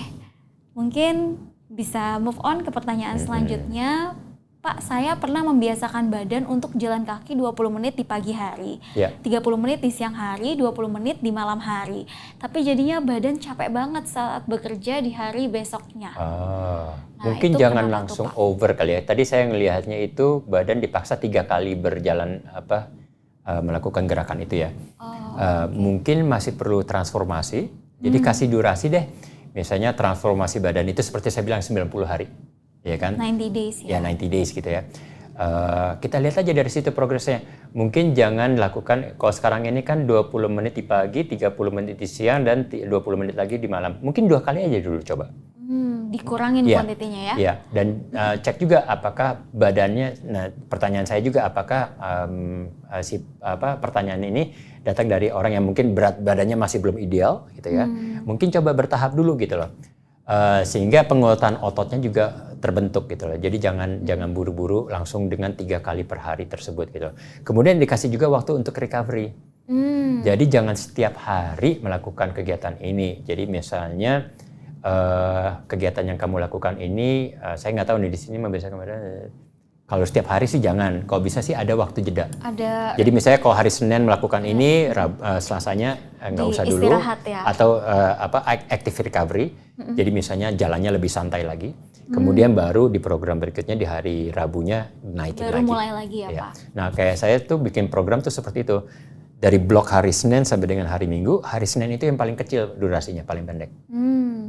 Mungkin bisa move on ke pertanyaan selanjutnya. Pak, saya pernah membiasakan badan untuk jalan kaki 20 menit di pagi hari, 30 menit di siang hari, 20 menit di malam hari. Tapi jadinya badan capek banget saat bekerja di hari besoknya. Mungkin jangan langsung over kali ya. Tadi saya ngelihatnya itu badan dipaksa 3 kali berjalan melakukan gerakan itu ya. Mungkin masih perlu transformasi. Jadi kasih durasi deh. Misalnya transformasi badan itu seperti saya bilang 90 hari. Ya kan? 90 days ya. Ya 90 days gitu ya. Kita lihat aja dari situ progresnya. Mungkin jangan lakukan, kalau sekarang ini kan 20 menit di pagi, 30 menit di siang, dan 20 menit lagi di malam. Mungkin 2 kali aja dulu coba. Dikurangin kuantitinya ya. Iya, dan cek juga apakah badannya, nah pertanyaan saya juga apakah pertanyaan ini datang dari orang yang mungkin berat badannya masih belum ideal gitu ya. Mungkin coba bertahap dulu gitu loh. Sehingga penguatan ototnya juga terbentuk gitu loh. Jadi jangan buru-buru langsung dengan 3 kali per hari tersebut gitu. Kemudian dikasih juga waktu untuk recovery. Jadi jangan setiap hari melakukan kegiatan ini. Jadi misalnya kegiatan yang kamu lakukan ini, saya nggak tahu nih di sini membiasakan kalau setiap hari sih jangan. Kalau bisa sih ada waktu jeda. Jadi misalnya kalau hari Senin melakukan ini, Selasanya nggak usah dulu. Ya. Atau active recovery. Jadi misalnya jalannya lebih santai lagi. Kemudian baru di program berikutnya di hari Rabunya naikin Baru lagi. mulai lagi ya, Iya. Pak? Nah, kayak saya tuh bikin program tuh seperti itu. Dari blok hari Senin sampai dengan hari Minggu, hari Senin itu yang paling kecil durasinya, paling pendek.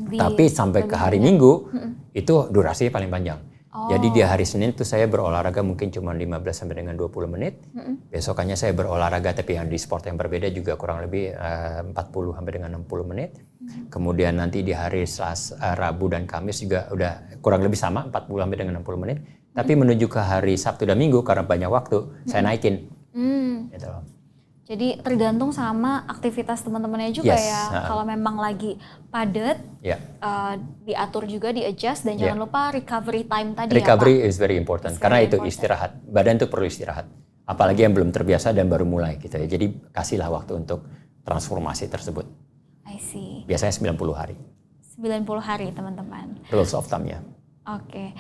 Tapi sampai ke hari Minggu, itu durasinya paling panjang. Jadi di hari Senin tuh saya berolahraga mungkin cuma 15 sampai dengan 20 menit. Besokannya saya berolahraga tapi yang di sport yang berbeda juga kurang lebih 40 sampai dengan 60 menit. Kemudian nanti di hari Selasa, Rabu dan Kamis juga udah kurang lebih sama 40 sampai dengan 60 menit. Tapi menuju ke hari Sabtu dan Minggu karena banyak waktu, saya naikin. Gitu loh. Jadi tergantung sama aktivitas teman-temannya juga Yes, ya. Kalau memang lagi padat, Ya. diatur juga, di-adjust, dan jangan lupa recovery time tadi Recovery ya, Pak. is very important It's karena very itu important. istirahat. Badan tuh perlu istirahat. Apalagi yang belum terbiasa dan baru mulai gitu ya. Jadi kasihlah waktu untuk transformasi tersebut. I see. Biasanya 90 hari. 90 hari teman-teman. Rules of thumb-nya. Oke.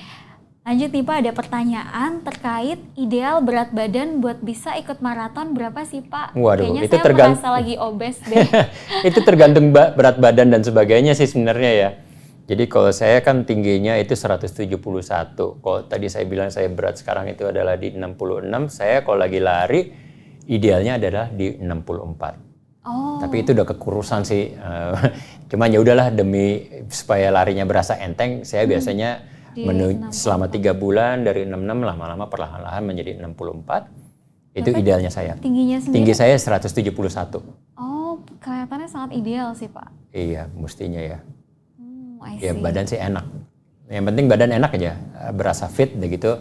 Lanjut nih Pak, ada pertanyaan terkait ideal berat badan buat bisa ikut maraton berapa sih Pak? Waduh, Kayaknya itu saya merasa lagi obes deh. Itu tergantung berat badan dan sebagainya sih sebenarnya ya. Jadi kalau saya kan tingginya itu 171. Kalau tadi saya bilang saya berat sekarang itu adalah di 66, saya kalau lagi lari idealnya adalah di 64. Oh. Tapi itu udah kekurusan sih. Cuman ya udahlah demi supaya larinya berasa enteng, saya biasanya selama 3 bulan dari 66 lama-lama perlahan-lahan menjadi 64. Itu idealnya saya. Tingginya sendiri? Tinggi saya 171. Oh, kelihatannya sangat ideal sih Pak. Iya, mestinya ya. I Ya see. badan sih enak. Yang penting badan enak aja, berasa fit begitu.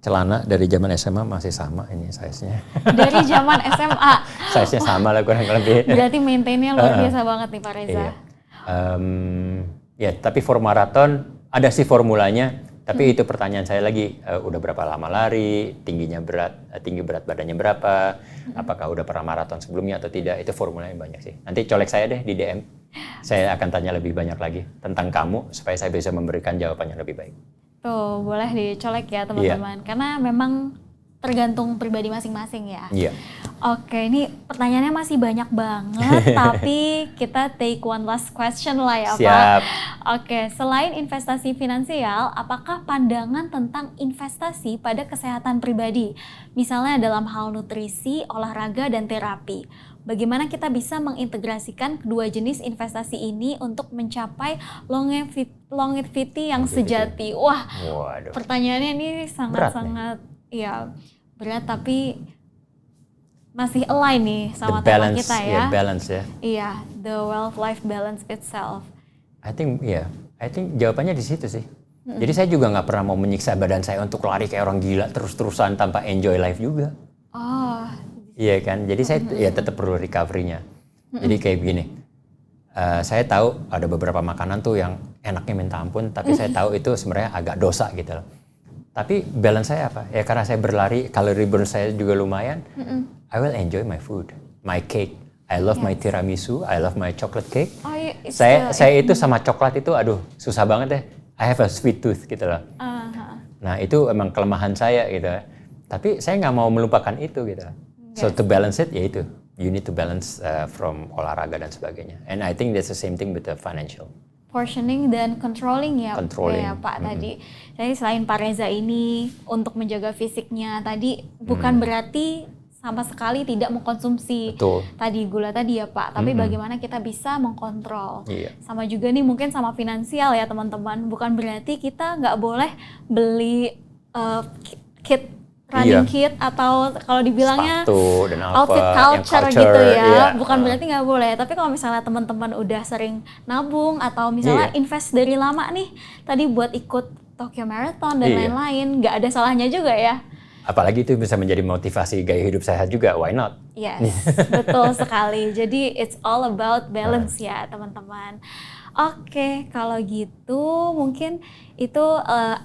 Celana dari zaman SMA masih sama ini size-nya. Dari zaman SMA. Size-nya sama lah kurang lebih. Berarti maintain-nya luar biasa banget nih Pak Reza. Iya. Ya, tapi for maraton ada sih formulanya. Tapi itu pertanyaan saya lagi, udah berapa lama lari, tinggi berat badannya berapa, apakah udah pernah maraton sebelumnya atau tidak, itu formulanya banyak sih. Nanti colek saya deh di DM, saya akan tanya lebih banyak lagi tentang kamu supaya saya bisa memberikan jawaban yang lebih baik. Tuh, boleh dicolek ya teman-teman. Karena memang tergantung pribadi masing-masing ya. Iya. Oke, ini pertanyaannya masih banyak banget, tapi kita take one last question lah ya Pak. Siap. Oke, selain investasi finansial, apakah pandangan tentang investasi pada kesehatan pribadi? Misalnya dalam hal nutrisi, olahraga, dan terapi. Bagaimana kita bisa mengintegrasikan kedua jenis investasi ini untuk mencapai longevity yang sejati? Wah, Waduh. pertanyaannya ini sangat-sangat ya berat, tapi masih align nih sama tema kita ya. Balance ya. Iya, the wealth-life balance itself. I think jawabannya di situ sih. Jadi saya juga nggak pernah mau menyiksa badan saya untuk lari kayak orang gila terus-terusan tanpa enjoy life juga. Oh, Iya kan, jadi saya ya tetap perlu recovery-nya. Jadi kayak begini, saya tahu ada beberapa makanan tuh yang enaknya minta ampun, tapi saya tahu itu sebenarnya agak dosa gitu loh. Tapi balance saya apa? Ya karena saya berlari, calorie burn saya juga lumayan. I will enjoy my food, my cake. I love my tiramisu, I love my chocolate cake. oh Saya itu sama coklat itu, aduh susah banget deh. I have a sweet tooth gitu loh. Nah itu emang kelemahan saya gitu. Tapi saya nggak mau melupakan itu gitu. So to balance it, ya itu. You need to balance from olahraga dan sebagainya. And I think that's the same thing with the financial. portioning dan controlling ya, Controlling. ya Pak tadi. Jadi selain Pak Reza ini untuk menjaga fisiknya tadi bukan berarti sama sekali tidak mengkonsumsi Betul. tadi gula tadi ya Pak, tapi bagaimana kita bisa mengkontrol. Iya. Sama juga nih mungkin sama finansial ya teman-teman, bukan berarti kita nggak boleh beli kit running kit atau kalau dibilangnya Sepatu dan apa, outfit yang culture culture, gitu ya, iya. bukan berarti nggak boleh. Tapi kalau misalnya teman-teman udah sering nabung atau misalnya Iya. invest dari lama nih, tadi buat ikut Tokyo Marathon dan Iya. lain-lain, nggak ada salahnya juga ya. Apalagi itu bisa menjadi motivasi gaya hidup sehat juga, why not? Yes, betul sekali. Jadi it's all about balance ya teman-teman. Oke, kalau gitu mungkin itu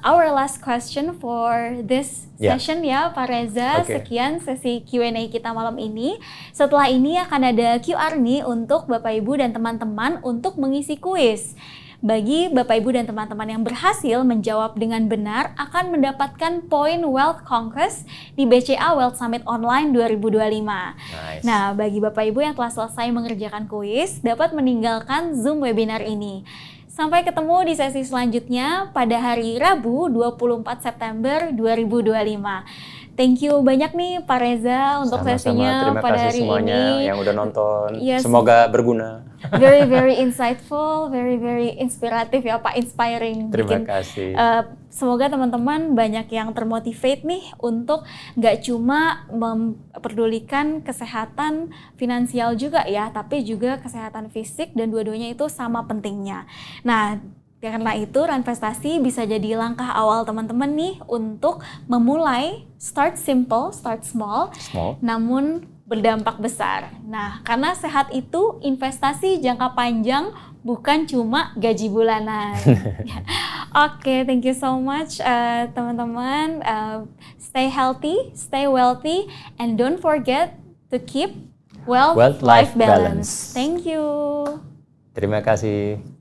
our last question for this session ya Pak Reza. Oke. Sekian sesi Q&A kita malam ini. Setelah ini akan ada QR nih untuk Bapak Ibu dan teman-teman untuk mengisi kuis. Bagi Bapak Ibu dan teman-teman yang berhasil menjawab dengan benar akan mendapatkan poin Wealth Conquest di BCA Wealth Summit Online 2025. Nice. Nah, bagi Bapak Ibu yang telah selesai mengerjakan kuis, dapat meninggalkan Zoom webinar ini. Sampai ketemu di sesi selanjutnya pada hari Rabu 24 September 2025. Thank you banyak nih Pak Reza untuk Sama-sama, sesinya terima pada kasih hari semuanya ini. yang udah nonton. Yes. Semoga berguna. Very very insightful, very very inspiratif ya Pak, inspiring. Terima kasih. Semoga teman-teman banyak yang termotivate nih untuk nggak cuma memperdulikan kesehatan finansial juga ya, tapi juga kesehatan fisik, dan dua-duanya itu sama pentingnya. Nah, karena itu Ranvestasi bisa jadi langkah awal teman-teman nih untuk memulai start simple, start small, namun berdampak besar. Nah, karena sehat itu investasi jangka panjang, bukan cuma gaji bulanan. Oke, thank you so much teman-teman. Stay healthy, stay wealthy, and don't forget to keep wealth-life balance. Thank you. Terima kasih.